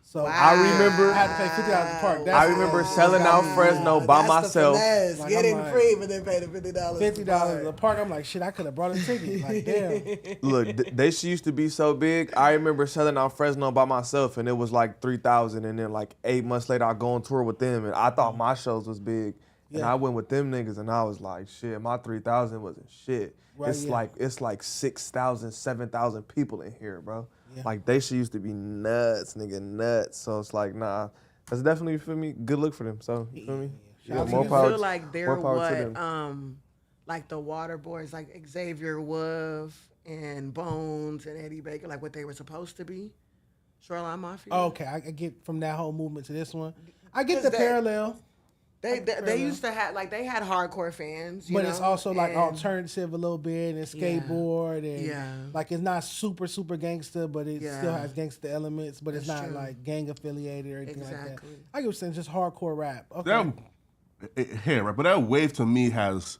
So I remember. I had to pay $50 a part. I remember selling out Fresno by myself. Like, Get I'm in like, free, but they paid the $50. $50 a part. I'm like, shit, I could have brought a ticket. Like, damn. Look, they shit used to be so big. I remember selling out Fresno by myself, and it was like 3,000. And then like 8 months later, I go on tour with them, and I thought my shows was big. And Yeah. I went with them niggas, and I was like, shit, my 3,000 wasn't shit. Right, It's like 6,000, 7,000 people in here, bro. Yeah. Like they shit used to be nuts, nigga, nuts. So it's like, nah, that's definitely, you feel me, good look for them. So you feel me? Shout out to more them. power. I feel like they're more power to what, them. like the Water Boys, like Xavier Wolf and Bones and Eddie Baker, like what they were supposed to be. Shoreline Mafia. Okay, I get from that whole movement to this one. I get 'Cause the they- parallel. They used to have, like, they had hardcore fans, you But know? it's also like and- alternative a little bit and skateboard and Yeah. like it's not super gangster, but it Yeah. still has gangster elements, but it's That's not true. like gang affiliated or anything like that. Exactly. I get what you're saying, just hardcore rap. Okay. Here, right? But that wave to me has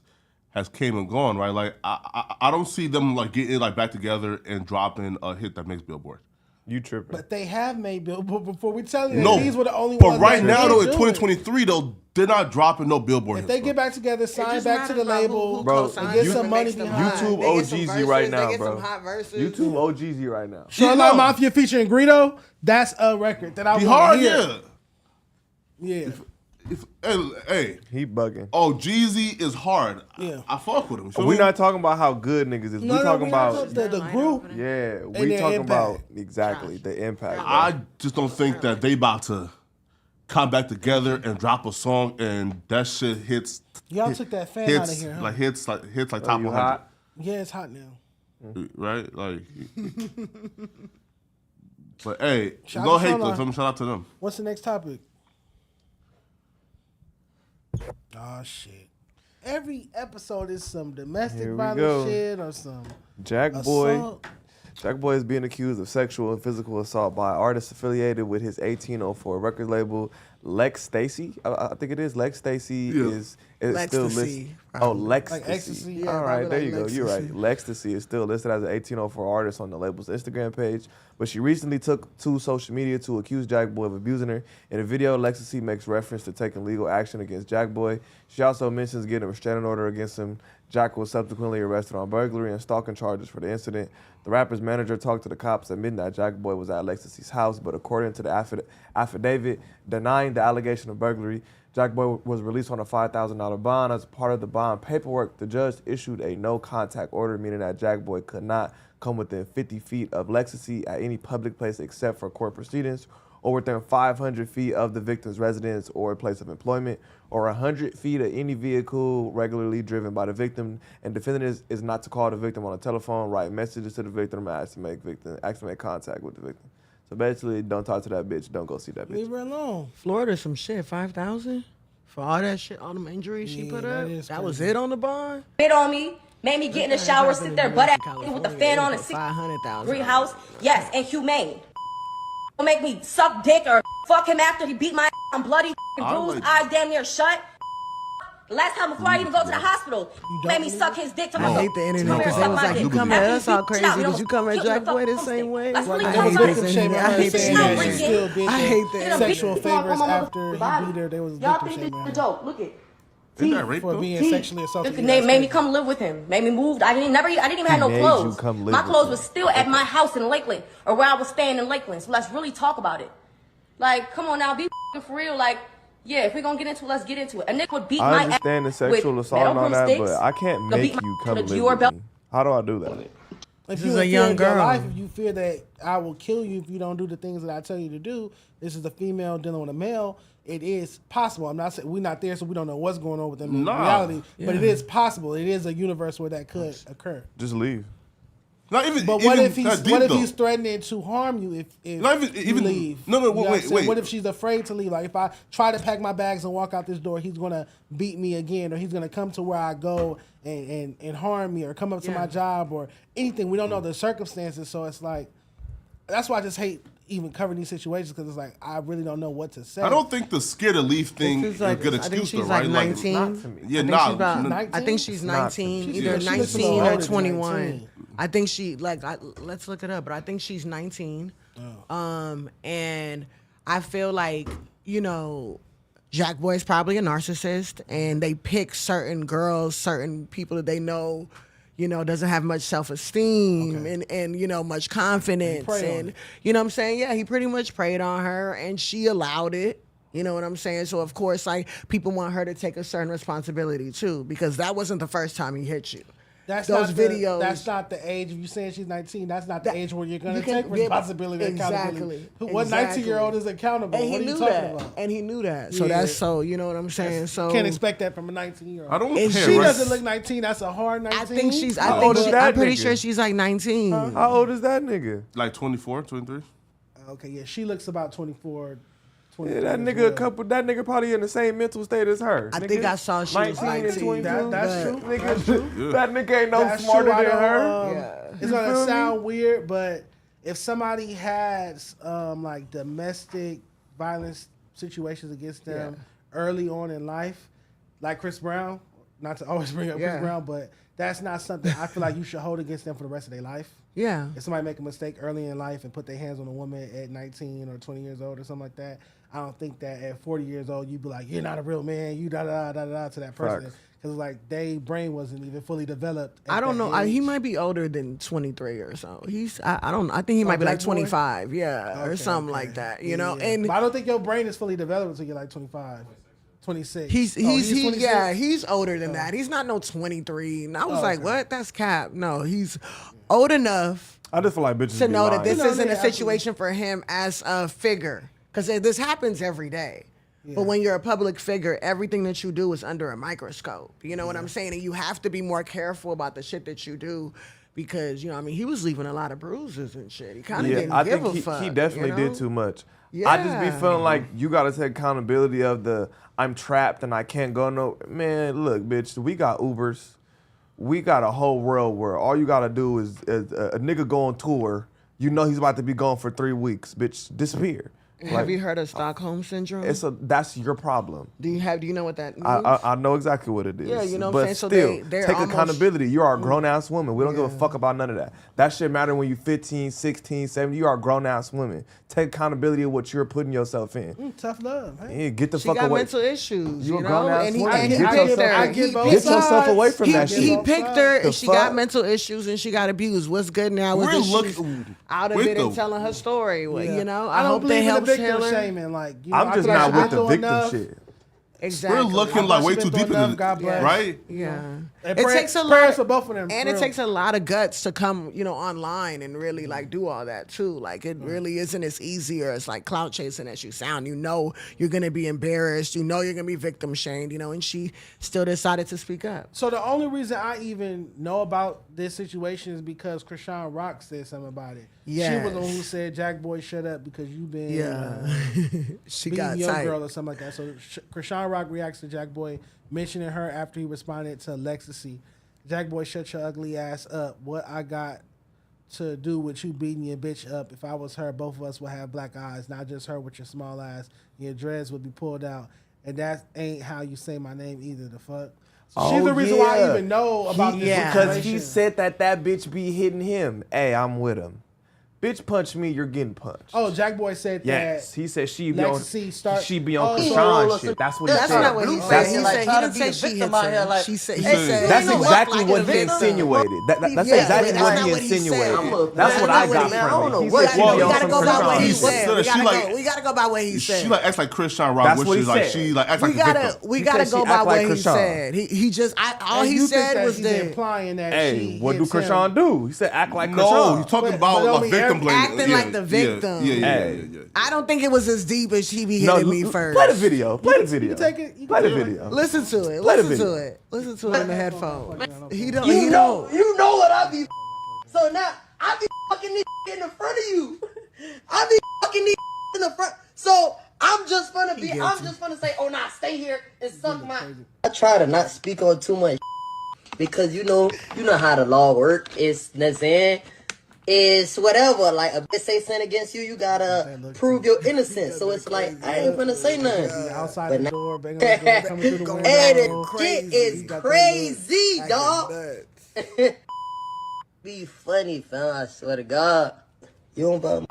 came and gone, right? Like I don't see them like getting like back together and dropping a hit that makes Billboard. You tripping. But they have made Billboard before. We telling you No, that these were the only but ones. right that now did though, in do it. 2023 though, they're not dropping no Billboard If hits. they get back together, sign just back to the matters about label, who Bro, co-signs and get them some and money makes them behind hot. YouTube They get some OGZ verses, right they now, get bro. some hot verses. YouTube OGZ right now. Shoreline no. Mafia featuring Greedo, that's a record that I Be want hard, to hear. yeah. Yeah. Hey, he bugging. Oh, Jeezy is hard. Yeah. I fuck with him. But we're not talking about how good niggas is. We're talking about the group. Yeah, and we their talking about impact. exactly the impact. I just don't think that they about to come back together and drop a song and that shit hits. Y'all took that fan hits, out of here, huh? Like hits like top you 100. hot? Yeah, it's hot now. Right? Like. But hey, Shout go out to hate Shoreline. them. Shout out to them. What's the next topic? Oh shit. Every episode is some domestic Here we violence go. shit or some Jackboy. assault. Jackboy is being accused of sexual and physical assault by artists affiliated with his 1804 record label, Lex Stacy. I think it is. Lex Stacy is still listed. Oh, Lextasy. Like ecstasy? Yeah, All right, probably there like you go. You're right. Lextasy. Lextasy is still listed as an 1804 artist on the label's Instagram page, but she recently took to social media to accuse Jackboy of abusing her. In a video, Lextasy makes reference to taking legal action against Jackboy. She also mentions getting a restraining order against him. Jack was subsequently arrested on burglary and stalking charges for the incident. The rapper's manager talked to the cops admitting that Jackboy was at Lextasy's house, but according to the affidavit denying the allegation of burglary, Jackboy was released on a $5,000 bond. As part of the bond paperwork, the judge issued a no-contact order, meaning that Jackboy could not come within 50 feet of Lextasy at any public place except for court proceedings, or within 500 feet of the victim's residence or place of employment, or 100 feet of any vehicle regularly driven by the victim. And defendant is not to call the victim on a telephone, write messages to the victim, or ask to make contact with the victim. So basically, don't talk to that bitch. Don't go see that bitch. Leave her alone. Florida, some shit, 5,000 for all that shit, all them injuries she put that up. is That was crazy. it on the bond. Spit on me, made me get in the shower, sit there butt ass with the fan on and $500,000. greenhouse. Yes, and humane. Don't make me suck dick or fuck him after he beat my ass. I'm bloody, bruised, eyes damn near shut. The last time before I even go to the hospital, made me suck his dick. I hate the internet because they was like, you come at us all crazy. Did you come at Jackboy the same way? They was victim shaming I her, hate the saying that internet. she still did I hate the sexual internet. favors after he beat her. They was Y'all victim think shaming this is her a joke? Look it. Isn't that rape for though? being sexually assaulted. They made me come live with him. Made me move. I didn't even have no made you clothes. come live My with clothes him. was still at my house in Lakeland, or where I was staying in Lakeland. So let's really talk about it. Like, come on now, be for real. Like, yeah, if we're gonna get into it, let's get into it. A nigga would beat I my understand the ass sexual with assault and all metal that, broomsticks. but I can't They'll make beat my you ass come with a live Dior with belt. me. How do I do that? If This you is a in fear young of your girl. life, if you fear that I will kill you if you don't do the things that I tell you to do, this is a female dealing with a male. It is possible. I'm not saying we're not there, so we don't know what's going on with them in Nah. reality. But it is possible. It is a universe where that could occur. Just leave. Not even. But what even if he's that deep, what if though. he's threatening to harm you if Not you even- leave? no, You know what I'm wait, saying? wait. What if she's afraid to leave? Like if I try to pack my bags and walk out this door, he's gonna beat me again, or he's gonna come to where I go and harm me, or come up to my job, or anything. We don't know the circumstances, so it's like that's why I just hate even covering these situations because it's like I really don't know what to say. I don't think the scared to leave thing is a good I think excuse she's though, like right? 19. Not to me. Yeah, I think nah. she's about- 19? I think she's Not to me. 19, She's- either she looks a 19 little or older than 21. 19. I think she let's look it up, but I think she's 19. And I feel like, Jackboy's probably a narcissist, and they pick certain girls, certain people that they know, doesn't have much self-esteem and much confidence. prey on And it. you know what I'm saying? Yeah, he pretty much preyed on her, and she allowed it. You know what I'm saying? So of course, like, people want her to take a certain responsibility too, because that wasn't the first time he hit you. That's Those not videos. That's not the age. If you're saying she's 19, that's not the That- age where you're going you to can take get- responsibility and accountability. Exactly. What 19-year-old is accountable? And What he are you knew talking that. about? And he knew that. So Yeah. that's you know what I'm saying? So Can't expect that from a 19-year-old. I don't If care. she right? doesn't look 19, that's a hard 19. I think she's. How old is that I'm pretty nigga? sure she's like 19. How old is that nigga? Like 24, 23. Okay, yeah, she looks about 24. Yeah, 23 that as nigga well. that nigga probably in the same mental state as her. I Nigga, think I saw she was 19 and 19. 22. That's true. Nigga, That's true. that nigga ain't no That's smarter true. I than don't, her. Yeah. It's You gonna feel me? sound weird, but if somebody has like domestic violence situations against them early on in life, like Chris Brown, not to always bring up Yeah. Chris Brown, but that's not something I feel like you should hold against them for the rest of their life. Yeah. If somebody make a mistake early in life and put their hands on a woman at 19 or 20 years old or something like that, I don't think that at 40 years old you'd be like, you're not a real man, you da da da da da to that person. Facts. Because like their brain wasn't even fully developed. at I don't that know. He age. might be older than 23 or so. I don't. I think he might be like Jackboy? 25. Yeah, or Okay, something okay. like that. Yeah, You know. yeah. And But I don't think your brain is fully developed until you're like 25. 26. He's 26? he's older than that. He's not no 23. And I was like, what? That's cap. No, he's old enough I just feel like bitches to be know lying. that this You know, isn't yeah, a situation for him as a figure. Because this happens every day. But when you're a public figure, everything that you do is under a microscope. You know what I'm saying? And you have to be more careful about the shit that you do because, he was leaving a lot of bruises and shit. He kind of didn't give a fuck. He definitely did too much. I just be feeling like you got to take accountability of the I'm trapped and I can't go no. Man, look, bitch, we got Ubers. We got a whole world where all you got to do is a nigga go on tour. You know he's about to be gone for 3 weeks. Bitch, disappear. Have you heard of Stockholm Syndrome? That's your problem. Do you know what that means? I know exactly what it is. Yeah, you know but what I'm saying? So still, they're take almost- accountability. You are a grown-ass woman. We don't give a fuck about none of that. That shit matter when you're 15, 16, 17. You are a grown-ass woman. Take accountability of what you're putting yourself in. Tough love. Hey. Yeah, get the She fuck got away. mental issues, You a you know? grown-ass And he woman. picked Get her. Get yourself away from that shit. He picked her, The and she got fuck? mental issues, and she got abused. What's good now is We're that she's looking- out of with it and the- telling her story. Well, Yeah. You know, I I don't hope that believe in the helps victim heal her. shaming. Like, I'm I just feel like not she's with been the through victim enough. shit. Exactly. We're looking I like thought way she too been deep through into enough, God this, bless. right? Yeah. And It prayers- takes a prayers lot for both of them. and for it real. takes a lot of guts to come, online and really like do all that too. Like it really isn't as easy or as like clout chasing as you sound. You're gonna be embarrassed. You're gonna be victim shamed. And she still decided to speak up. So the only reason I even know about this situation is because Chrisean Rock said something about it. She was the one who said, "Jackboy, shut up because you've been She beating got your tight. girl or something like that." So Chrisean Rock reacts to Jackboy mentioning her after he responded to Sexyy. Jackboy, shut your ugly ass up. What I got to do with you beating your bitch up? If I was her, both of us would have black eyes, not just her with your small ass. Your dreads would be pulled out. And that ain't how you say my name either, the fuck. So she's the reason why I even know about this Because situation. he said that bitch be hitting him. Hey, I'm with him. Bitch punch me, you're getting punched. Oh, Jackboy said Yes, that. he said she be on Oh, Chrisean shit. That's what he said. That's not what he said. He didn't say she hits her. He said That's you don't exactly look what like a he victim. insinuated. That's Yeah, exactly that's what not he what he said. insinuated. That's what I got from it. He said she We be on gotta some go by what he Chrisean said. shit. We gotta go by what he said. She like acts like Chrisean Rock, That's which what he is like said. she like acts We like a gotta victim. we He gotta said go she by act what like he Chrisean. said. He just all And he you think said that was he's that implying that Hey, she what do hits him. Chrisean do? He said act like No, Chrisean. he's talking But about only a victim blaming. acting like the victim. Yeah. I don't think it was as deep as she be No, hitting me first. play the video. Play the video. take it- you Play the can do it. video. Listen to it. Play the Listen to video. it. Listen to it in the headphone. He don't. You He know don't. what I be. So now I be fucking this in the front of you. I be fucking this in the front. So I'm just gonna say, oh nah, stay here and suck my. I try to not speak on too much because you know how the law work. It's whatever. Like a bitch say something against you, you gotta prove your innocence. So it's like I ain't gonna say nothing. Outside But the now- door, banging on the door, coming through the window. Hey, the shit is crazy, dog. Be funny, fam. I swear to God. You don't buy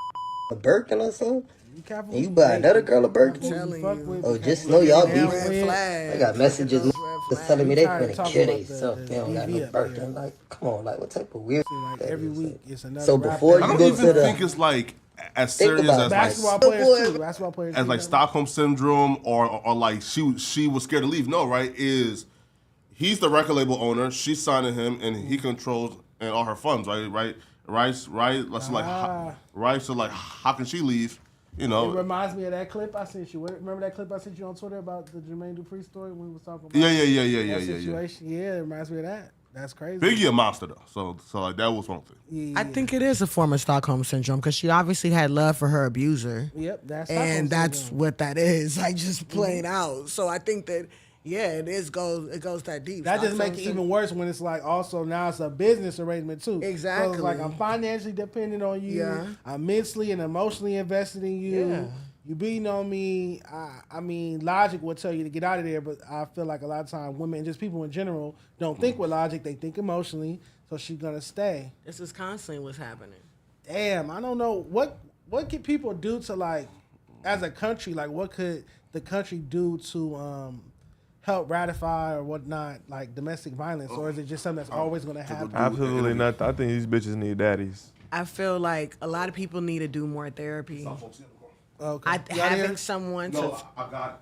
a Birkin or something? And you buy another girl a Birkin? Oh, just know y'all be. I got messages that's telling me they finna kill themselves. They don't got no Birkin. Like, come on, like, what type of weird? Every week it's another. So before I you don't go even to the think it's like as Think serious about as basketball like players too. Basketball players. as like Stockholm syndrome or like she was scared to leave. No, right? Is he's the record label owner? She's signing him, and he controls and all her funds. Right. Let's right. So like, how can she leave? You It know. reminds me of that clip I sent you. Remember that clip I sent you on Twitter about the Jermaine Dupri story when we was talking about Yeah. that situation? Yeah, it reminds me of that. That's crazy. Biggie a monster though. So like that was one thing. Yeah. I think it is a form of Stockholm syndrome because she obviously had love for her abuser. Yep, that's and Stockholm that's syndrome. what that is, like just plain out. So I think that it goes that deep. That just Stockholm makes it even worse when it's like also now it's a business arrangement too. Exactly. So it's like I'm financially dependent on you. Yeah. I'm mentally and emotionally invested in you. Yeah. You beating on me. I mean, logic will tell you to get out of there, but I feel like a lot of times women and just people in general don't think with logic. They think emotionally. So she's gonna stay. This is constantly what's happening. Damn, I don't know what can people do to like as a country. Like what could the country do to help ratify or whatnot, like domestic violence, or is it just something that's always going to happen? Absolutely nothing. I think these bitches need daddies. I feel like a lot of people need to do more therapy. Okay. Having someone to. I got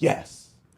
Yes.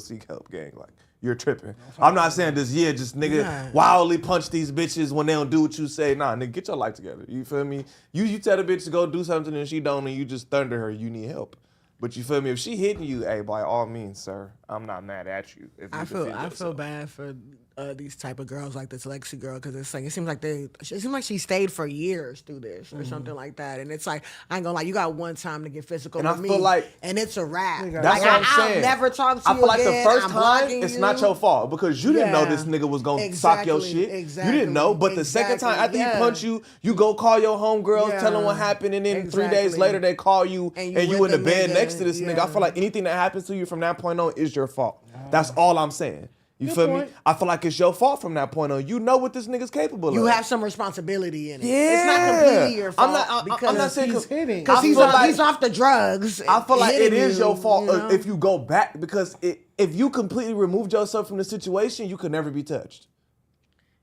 seek help, gang. Like, you're tripping. I'm not saying just nigga wildly punch these bitches when they don't do what you say. Nah, nigga, get your life together. You feel me? You tell the bitch to go do something and she don't, and you just thunder her. You need help. But you feel me? If she hitting you, hey, by all means, sir, I'm not mad at you. If you I feel bad for these type of girls like this Lexi girl, because it's like it seems like she stayed for years through this or something like that, and it's like I ain't gonna lie, you got one time to get physical with me, feel like and it's a wrap. That's what I'm saying. I'll never talk to you I feel like again. the first I'm time it's you. not your fault because you didn't know this nigga was gonna sock your shit. Exactly. You didn't know, but the second time after he punched you, you go call your homegirls, tell them what happened, and then 3 days later they call you and you in the bed next to this nigga. I feel like anything that happens to you from that point on is your fault. That's all I'm saying. You feel me? I feel like it's your fault from that point on. You know what this nigga's capable of. You have some responsibility in it. Yeah. It's not completely your fault. I'm not saying he's hitting. Because he's off the drugs. I feel like it is your fault if you go back, because if you completely removed yourself from the situation, you could never be touched.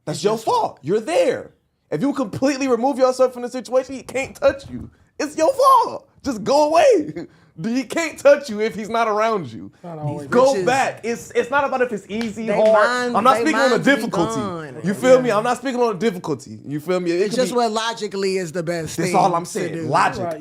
That's your fault. You're there. If you completely remove yourself from the situation, he can't touch you. It's your fault. Just go away. He can't touch you if he's not around you. Go back. It's not about if it's easy, hard. I'm not speaking on the difficulty. You feel me? I'm not speaking on the difficulty. You feel me? It's just what logically is the best thing. That's all I'm saying. Logic.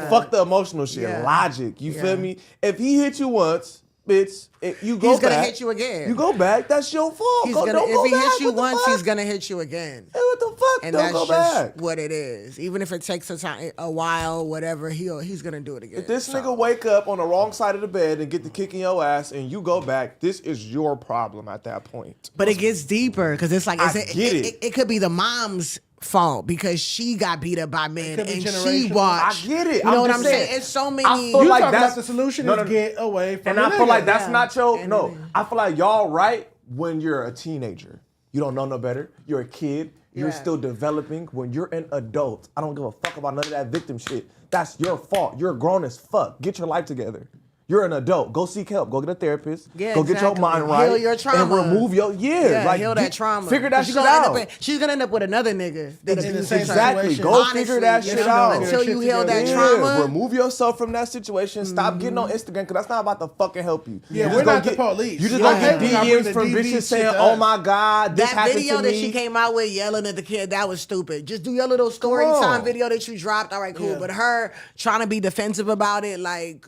Fuck the emotional shit. Logic. You feel me? If he hit you once, bitch, you go back. He's gonna hit you again. You go back. That's your fault. If he hits you once, he's gonna hit you again. Hey, what the fuck? And that's just what it is. Even if it takes a while, whatever, he's gonna do it again. If this nigga wake up on the wrong side of the bed and get the kick in your ass and you go back, this is your problem at that point. But it gets deeper because it's like it could be the mom's fault because she got beat up by men and she watched. I get it. You know what I'm saying? It's so many. I feel like that's the solution is get away from and I feel like that's not your no. I feel like y'all right when you're a teenager. You don't know no better. You're a kid. You're still developing. When you're an adult, I don't give a fuck about none of that victim shit. That's your fault. You're grown as fuck. Get your life together. You're an adult. Go seek help. Go get a therapist. Go get your mind right. Heal your trauma. And remove your heal that trauma. Figure that shit out. She's gonna end up with another nigga. Exactly. Go figure that shit out. Until you heal that trauma. Remove yourself from that situation. Stop getting on Instagram because that's not about to fucking help you. Yeah, we're not the police. You just gonna get DMs from bitches saying, "Oh my God, this happened to me." That video that she came out with yelling at the kid, that was stupid. Just do your little story time video that you dropped. All right, cool. But her trying to be defensive about it, like.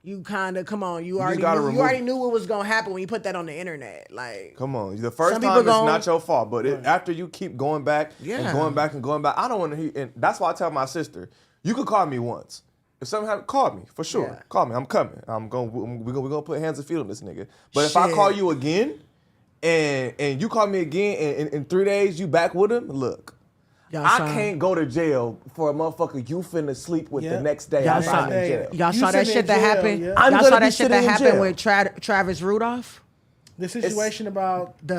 You kind of, come on, you already knew what was going to happen when you put that on the internet. Like, come on. The first time it's not your fault, but after you keep going back and going back and going back, I don't want to hear, and that's why I tell my sister, you could call me once. If something happens, call me, for sure. Yeah. Call me, I'm coming. We're gonna put hands and feet on this nigga. But if I call you again, and you call me again, and in 3 days you back with him, look. I can't go to jail for a motherfucker you finna sleep with the next day. Y'all saw that shit that happened. Y'all saw that shit that happened with Travis Rudolph. The situation about the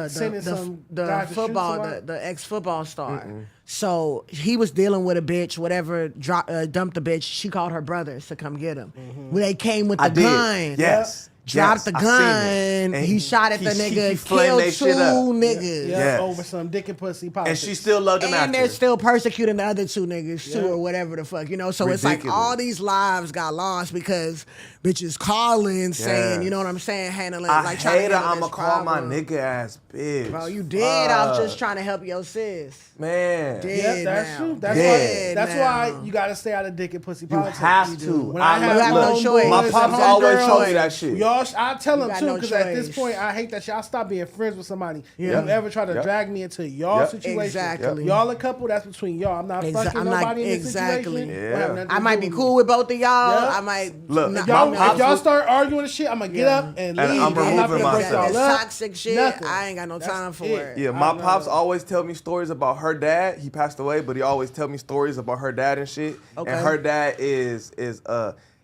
ex-football star. Mm-mm. So he was dealing with a bitch, whatever, dumped the bitch. She called her brothers to come get him. When they came with the gun. Yes. Dropped the gun. He shot at the nigga. Killed two niggas. Over some dick and pussy politics. And she still loved him after. And they're still persecuting the other two niggas too, or whatever the fuck, you know. So it's like all these lives got lost because bitches calling, saying, you know what I'm saying, handling like trying to I'ma call my nigga ass bitch. Bro, you did. I was just trying to help your sis. Man. That's true. That's why you gotta stay out of dick and pussy politics. You have to. When I have no choice. My pops always told me that shit. I tell them too, because at this point, I hate that shit. I stop being friends with somebody. You ever try to drag me into y'all situation. Exactly. Y'all a couple, that's between y'all. I'm not fucking nobody in this situation. I might be cool with both of y'all. I might. Look, if y'all start arguing and shit, I'm going to get up and leave. I'm removing myself. This toxic shit, I ain't got no time for it. Yeah, my pops always tell me stories about her dad. He passed away, but he always tell me stories about her dad and shit. And her dad is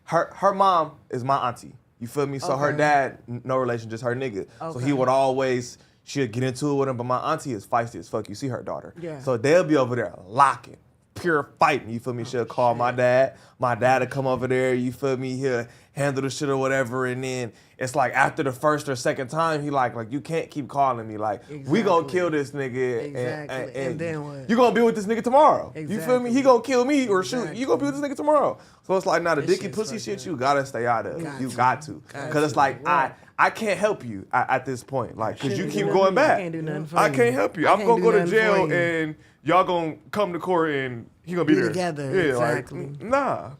her mom is my auntie. You feel me? So her dad, no relation, just her nigga. So he would always, she'd get into it with him, but my auntie is feisty as fuck. You see her daughter. Yeah. So they'll be over there locking, pure fighting. You feel me? She'll call my dad. My dad will come over there. You feel me? He'll handle the shit or whatever. And then it's like after the first or second time, he like you can't keep calling me. Like, we gonna kill this nigga. Exactly. And then what? You gonna be with this nigga tomorrow. Exactly. You feel me? He gonna kill me or shoot. You gonna be with this nigga tomorrow. So it's like, now the dicky pussy shit, you gotta stay out of. You got to. Because it's like, I I can't help you at this point, like, because you keep going back. I can't do nothing for I you. can't help you. I I'm can't gonna do go to nothing jail, for you. and y'all gonna come to court, and he gonna be there together. Yeah, Exactly. like, nah.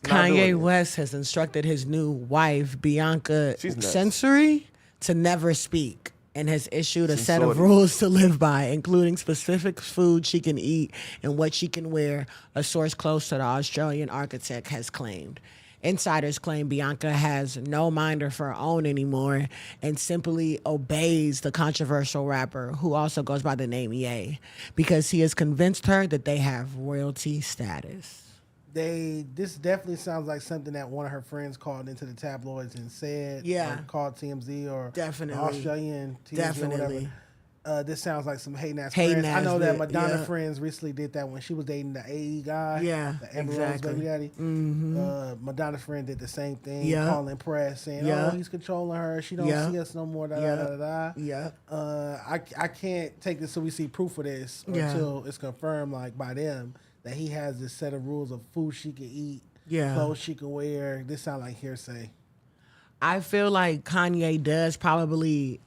Kanye West has instructed his new wife, Bianca She's nuts. Censori, to never speak and has issued a set of Censori. rules to live by, including specific food she can eat and what she can wear, a source close to the Australian architect has claimed. Insiders claim Bianca has no mind of her own anymore and simply obeys the controversial rapper, who also goes by the name Ye, because he has convinced her that they have royalty status. This definitely sounds like something that one of her friends called into the tabloids and said. Yeah. Or called TMZ or Definitely. Australian TMZ Definitely. or whatever. This sounds like some hating ass Hating friends. I ass know that bit, Madonna yeah. Friends recently did that when she was dating the AE guy. Yeah, the Amber exactly. Rose baby daddy. Mhm. Madonna Friend did the same thing. Yeah. Calling press saying, Yeah. "Oh, he's controlling her. She don't Yeah. see us no more." Da, Yeah. da, da, da, da. Yeah. I can't take this till we see proof of this Yeah. until it's confirmed, like by them, that he has this set of rules of food she can eat, Yeah. clothes she can wear. This sound like hearsay. I feel like Kanye does probably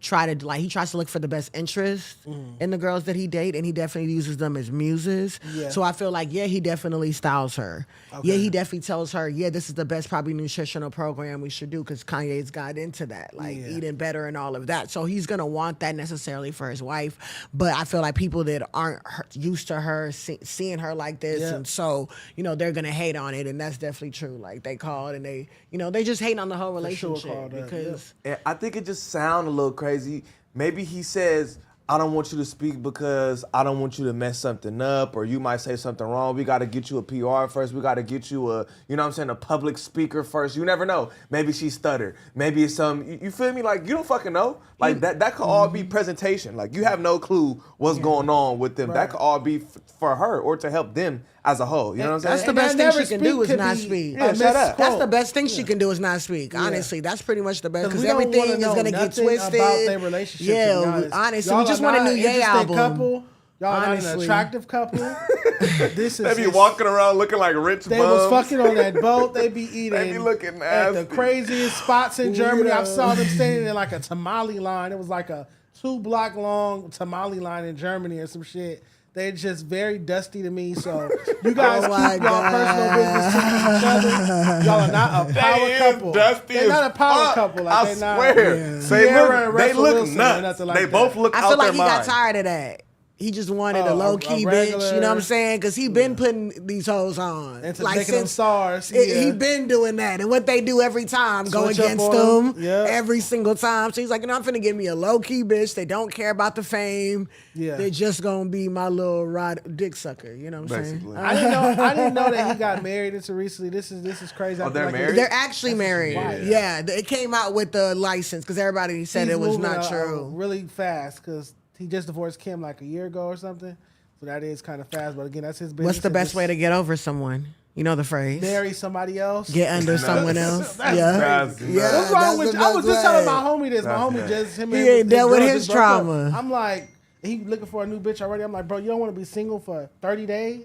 try to, like, he tries to look for the best interest in the girls that he date, and he definitely uses them as muses. Yeah. So I feel like, yeah, he definitely styles her. Yeah, he definitely tells her, yeah, this is the best probably nutritional program we should do, because Kanye's got into that, like eating better and all of that. So he's gonna want that necessarily for his wife. But I feel like people that aren't used to her seeing her like this, and so, you know, they're gonna hate on it, and that's definitely true. Like, they called and they, you know, they just hate on the whole relationship because And I think it just sounds a little crazy. Maybe he says, I don't want you to speak because I don't want you to mess something up, or you might say something wrong. We got to get you a PR first. We got to get you a, you know what I'm saying, a public speaker first. You never know. Maybe she stuttered. Maybe it's some, you feel me? Like, you don't fucking know. Like, that could all be presentation. Like, you have no clue what's going on with them. That could all be for her or to help them as a whole. You know what I'm saying? that's the best thing she can do is not speak. Yeah, shut up. That's the best thing she can do is not speak. Honestly, that's pretty much the best, because we don't everything wanna is know gonna get nothing twisted about their relationship, to be Yeah, honest. honestly, Y'all we just are want a not new an Ye interesting album. couple. Y'all are not an Honestly. attractive couple. This is They be just- walking around looking like rich They bums. was fucking on that boat. They be eating They be looking at the nasty. craziest spots in Germany. I Yeah. saw them standing in like a tamale line. It was like a 2-block long tamale line in Germany or some shit. They're just very dusty to me. So you guys Oh my keep y'all personal business to each other. Y'all are not a power They is couple. dusty They're as not a power fuck. couple. Like, I they're not swear. Sierra and They Russell look Wilson or nuts. nothing like They that. both look I out feel like their he mind. got tired of that. He just wanted Oh, a low key a bitch, you regular- know what I'm saying? Because he been putting these hoes on, And to making them stars. He been doing that, and what they do every time, go Switch up against on them 'em. Yeah. every single time. So he's like, you know, I'm finna give me a low key bitch. They don't care about the fame. Yeah. They're just gonna be my little dick sucker. You know what I'm saying? I didn't know that he got married until recently. This is crazy. I Oh, feel they're like married? They're actually married. wild. Yeah, it came out with the license because everybody said He's it was moving, not true. really fast because he just divorced Kim like a year ago or something. So that is kind of fast. But again, that's his business. What's the best way to get over someone? You know the phrase. marry somebody else? Get under someone else. That's Yeah. crazy. Yeah. What's wrong that's with the you? I was best just telling way. my homie this. My homie just him. He and ain't dealt with girl his just broke up. trauma. I'm like, he looking for a new bitch already. I'm like, bro, you don't want to be single for 30 days,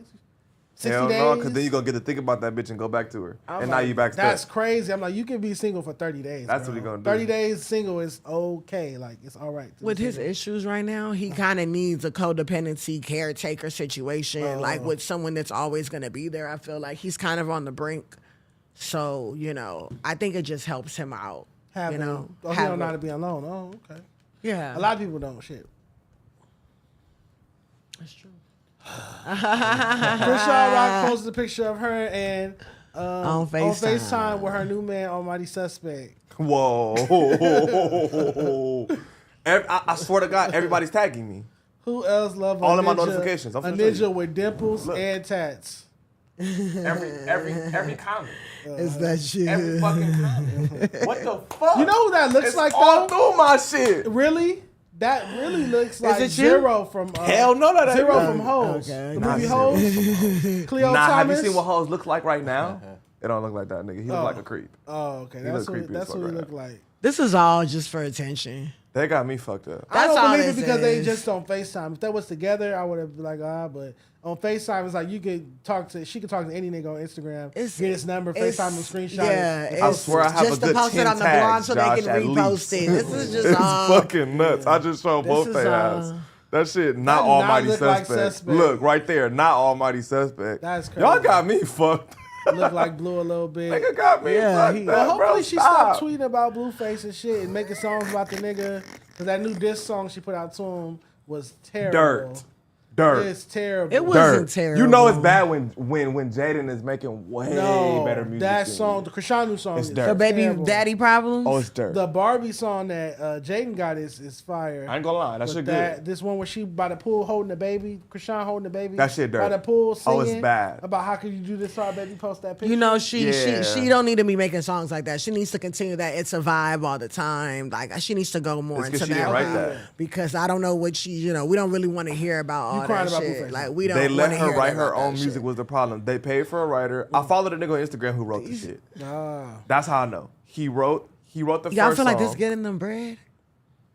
60 Hell days. no, because then you gonna get to think about that bitch and go back to her. I'm And now like, you back That's stuck. crazy. I'm like, you can be single for 30 days. That's bro. what he gonna do. 30 days single is okay. Like, it's all right. to With be his single. issues right now, he kind of needs a codependency caretaker situation, like with someone that's always going to be there. I feel like he's kind of on the brink. So, you know, I think it just helps him out. Having, you know, he don't know how to be alone. Oh, okay. Yeah. A lot of people don't. Shit. That's true. Chrisean Rock posted a picture of her and On on FaceTime with her new man, Almighty Suspect. Whoa. I swear to God, everybody's tagging me. Who else love All a of my ninja- notifications. I'm A finna show ninja you. with dimples Look. and tats. Every comment. It's that shit. Every fucking comment. What the fuck? You know who that looks It's like all though? through my shit. Really? That really looks like it you? Zero from Hell no, that ain't Zero me. from Hoes. Okay. The Not movie Zero Hoes. Cleo Nah, have you Thomas. seen what hoes look like right now? It don't look like that nigga. He look like a creep. Oh, okay. He That's look what creepy as that's fuck what he right look like. This is all just for attention. They got me fucked up. I That's don't all believe it this because they is. just don't FaceTime. If that was together, I would have been like, but on FaceTime. It's like she could talk to any nigga on Instagram. Get his number, FaceTime him, screenshot it. I swear I have just a good to post 10 it on the blog tags, so Josh, they can at repost least. it. This is just It's fucking nuts. I just showed this both is, their ass. That shit, not That do not almighty look like suspect. suspect. Look, right there, not almighty suspect. That's crazy. Y'all got me fucked. Look like Blue a little bit. Nigga got me fucked Well, up, bro. hopefully she stopped tweeting about Blueface and shit and making songs about the nigga. Because that new diss song she put out to him was terrible. Dirt. It's terrible. It wasn't terrible. You know it's bad when Jaden is making way better music. That than song, you. the Chrisean Rock song, It's is dirt. The baby terrible. daddy problems. Oh, it's dirt. The Barbie song that Jaden got is fire. I ain't gonna lie, that But shit good. This one where she by the pool holding the baby, Chrisean holding the baby. That shit dirt. By the pool singing. Oh, it's bad. About how could you do this to our baby? Post that picture. You know, she Yeah. don't need to be making songs like that. She needs to continue that it's a vibe all the time. Like she needs to go more It's 'cause into she that, didn't write vibe. that. Because I don't know what we don't really want to hear about all crying that about shit. Blueface. Like we don't. They let wanna her hear write about her that own shit. music was the problem. They paid for a writer. I followed a nigga on Instagram who wrote the shit. That's how I know. He wrote the Y'all first feel like song. this getting them bread?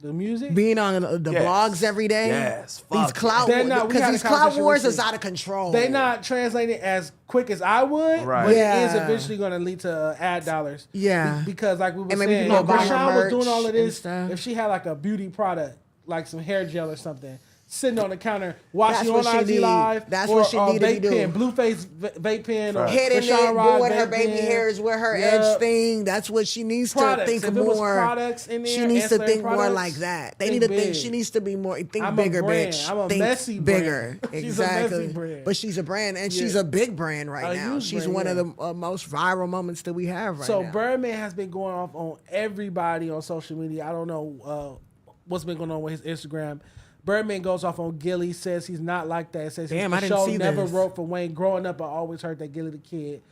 The music? Being on the Yes. blogs every day? Yes, These fuck clout They're not- we because had a these clout conversation wars with is you. out of control. They not translating as quick as I would, Right. but Yeah. it is eventually going to lead to ad dollars. Yeah. Because like we were And maybe saying, people if buy her Chrisean was doing merch all of and this, stuff. if she had like a beauty product, like some hair gel or something, sitting on the counter, watching That's on what she IG need. Live, That's or what she need to be vape pen, doing. Blueface vape pen, or hitting Chrisean it, Rock doing her vape baby pen. hairs with her Yeah. edge thing. That's what she needs Products. to think If it was more. products in there, She needs to ancillary think more products, like that. They think need to think. big. She needs to be more. Think I'm a bigger, brand. bitch. I'm a think messy brand. bigger. She's a Exactly. messy brand. But she's a brand, and she's Yeah. a big brand right A now. huge She's brand, one yeah. of the most viral moments that we have right So now. Birdman has been going off on everybody on social media. I don't know what's been going on with his Instagram. Birdman goes off on Gilly, says he's not like that. Says Damn, the I didn't show see never this. wrote for Wayne. Growing up, I always heard that Gilly the Kid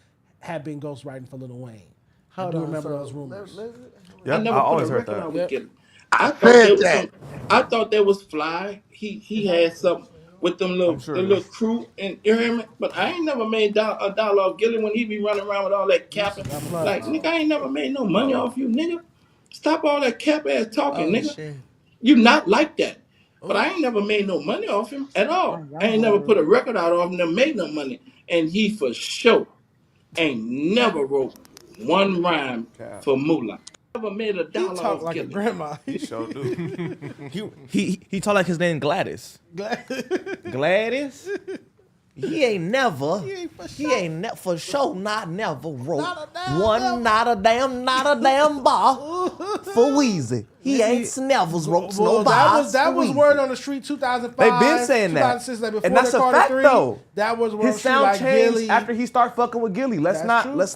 had been ghostwriting for Lil Wayne. I do remember those rumors. Yep, I always heard that. I thought that was fly. He had something with them little crew and you hear me? But I ain't never made a dollar off Gilly when he be running around with all that capping. Like nigga, I ain't never made no money off you, nigga. Stop all that cap ass talking, nigga. Shit. You not like that. But I ain't never made no money off him at all. I ain't never put a record out off him that made no money. And he for sure ain't never wrote one rhyme for Moolah. Never made a dollar Talk off like a Gilly. grandma. He sure do. He talk like his name Gladys. Gladys? He ain't never, for sure, not never wrote not a damn bar for Weezy. He ain't never wrote no bars. That for was Weezy. word on the street 2005. They been saying that. 2006, like before And that's the a Carter fact 3, though. That was word on the His street sound like changed Gilly. after he started fucking with Gilly. Let's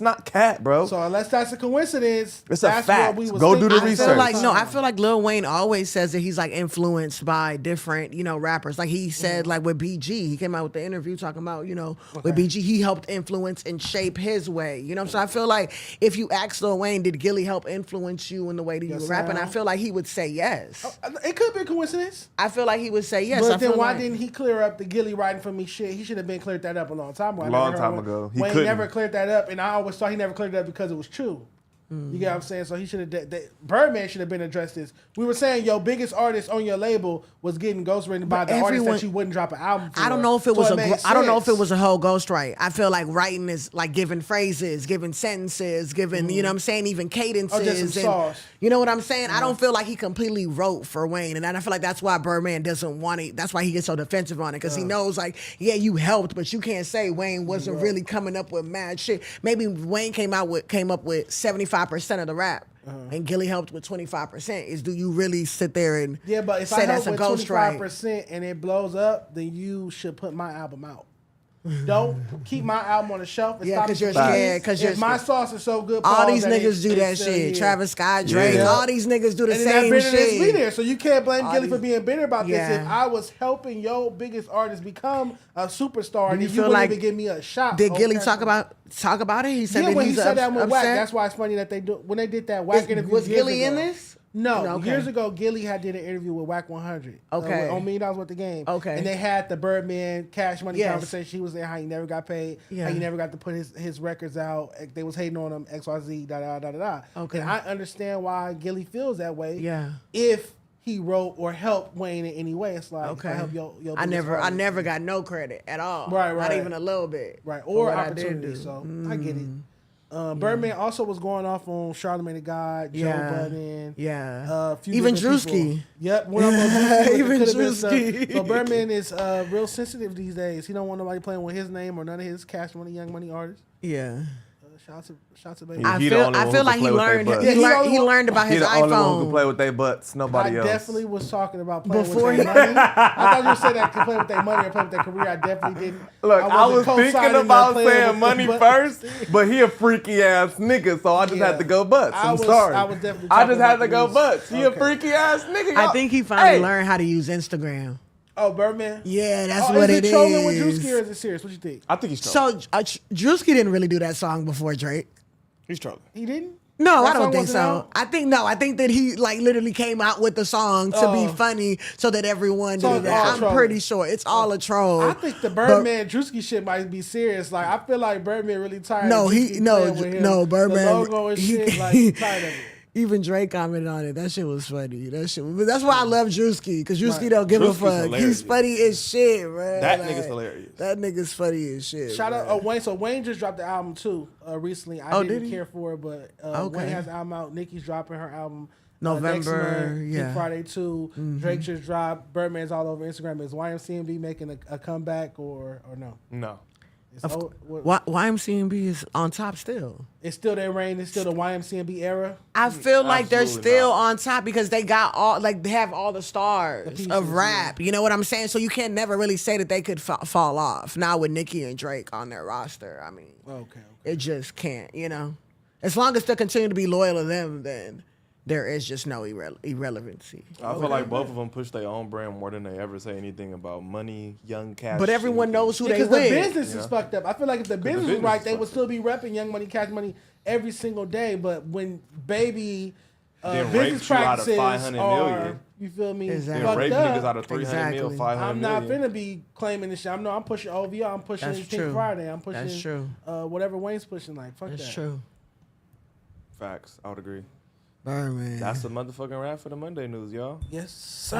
not cat, bro. So unless that's a coincidence, It's a that's fact. What we was Go do the thinking. research. I feel like Lil Wayne always says that he's like influenced by different, rappers. Like he said, like with BG, he came out with the interview talking about, with BG, he helped influence and shape his way. So I feel like if you ask Lil Wayne, did Gilly help influence you in the way that you were rapping? I feel like he would say yes. It could be a coincidence. I feel like he would say yes. But I then feel why like- didn't he clear up the Gilly writing for me shit? He should have been cleared that up a long time ago. I Long never time heard ago. He Wayne couldn't. never cleared that up, and I always thought he never cleared it up because it was true. You get what I'm saying? So he should have. Birdman should have been addressed this. We were saying your biggest artist on your label was getting ghostwritten by the artist that you wouldn't drop an album for. I don't know if it So was made I don't know if it sense. was a whole ghostwrite. I feel like writing is like giving phrases, giving sentences, giving, you know what I'm saying, even cadences. Or just some and, sauce. you know what I'm saying? I don't feel like he completely wrote for Wayne. And I feel like that's why Birdman doesn't want it. That's why he gets so defensive on it. Because he knows like, yeah, you helped, but you can't say Wayne wasn't really coming up with mad shit. Maybe Wayne came up with 75% of the rap. And Gilly helped with 25%. Is do you really sit there and But if say I that's help a with ghostwrite? 25% and it blows up, then you should put my album out. Don't keep my album on the shelf. And Yeah, stop 'cause you're releasing scared, it. 'cause you're if my scared. sauce is so good, All pause, these then niggas do that it's still shit. here. Travis Scott, Drake, all these niggas do the and same then that bitterness be shit. there, so you can't blame All Gilly for these- being bitter about this. Yeah. If I was helping your biggest artist become a superstar, Do and you you feel wouldn't like- even give me a shot. Did Gilly okay. talk about it? He said Yeah, that when he's he said that with Wack, upset? that's why it's funny that they do when they did that Wack interview. Was years Gilly ago. in this? No, Okay. years ago, Gilly did an interview with Wack 100. Okay. On $1 Million with the Game. Okay. And they had the Birdman Cash Money Yes. conversation. He was there, how he never got paid, Yeah. how he never got to put his records out. They was hating on him, XYZ, da da da da da. Okay. And I understand why Gilly feels that way. Yeah. If he wrote or helped Wayne in any way. It's like Okay. I help your I biggest never artist. got no credit at all. Right. Not even a little bit. Right, for or what I did opportunity. do. So I get it. Birdman also was going off on Charlamagne the God, Joe Yeah. Budden. Yeah. A few Even different Drewski. people. Yep. Went off on Drewski. Even It could've been stuff. Drewski. So Birdman is real sensitive these days. He don't want nobody playing with his name or none of his Cash Money, Young Money artists. Yeah. Shout to baby. I feel like he learned. He learned about his He the only one who iPhone. can play with their butts. Nobody I else. definitely was talking about playing Before with he- their money. I thought you said that could play with their money or play with their career. I definitely didn't. Look, I was wasn't thinking co-signing about or playing saying with money them, first, but he a freaky ass nigga, so I just had to go butts. I'm sorry. I was definitely. I just talking had about to go the butts. He a Okay. freaky ass nigga. I y'all. think he finally Hey, learned how to use Instagram. Oh, Birdman. Yeah, that's Oh, what is it it trolling with is. Drewski or is it serious? What you think? I think he's trolling. So Drewski didn't really do that song before Drake. He's trolling. He didn't. No, That I don't song think wasn't so. out? I think that he like literally came out with the song to be funny so that everyone So did it's that. all I'm trolling. pretty sure it's all a troll. I think the Birdman Drewski shit might be serious. Like I feel like Birdman really tired. No, of he Drewski no playing with him. no Birdman. The logo and shit. Like he tired of it. Even Drake commented on it. That shit was funny. But that's why I love Drewski, because Drewski Right. don't give Drewski's a fuck. hilarious. He's funny as shit, bro. That nigga's hilarious. That nigga's funny as shit. Shout bro. out Wayne. So Wayne just dropped the album too recently. I Oh, didn't did he? care for it, but Okay. Wayne has an album out. Nicki's dropping her album next November, month, yeah. Pink Friday too. Drake just dropped. Birdman's all over Instagram. Is YMCMB making a comeback or no? No. It's, YMCMB is on top still. it's still their reign. It's still the YMCMB era. I feel like they're Absolutely still not. on top because they got all they have all the stars pieces, of rap. You know what I'm saying? So you can't never really say that they could fall off. Now with Nicki and Drake on their roster, I mean, Okay. it just can't. You know, as long as they continue to be loyal to them, then there is just no irrelevancy. I feel like both of them push their own brand more than they ever say anything about money, young cash. But everyone knows who they Because the with. business is fucked up. I feel like if the business was business right, is they would fucked still be repping Young Money, Cash Money every single day. But when baby Then business raped you out of practices 500 are, million. you feel me? Exactly. Then Fucked rape up. niggas out of 300 mil, Exactly. 500 I'm not million. finna be claiming this shit. I'm pushing OVO. I'm pushing That's Pink true. Friday. I'm pushing That's true. Whatever Wayne's pushing. Like fuck That's that. true. Facts. I would agree. Birdman. That's the motherfucking wrap for the Monday news, y'all. Yes, sir.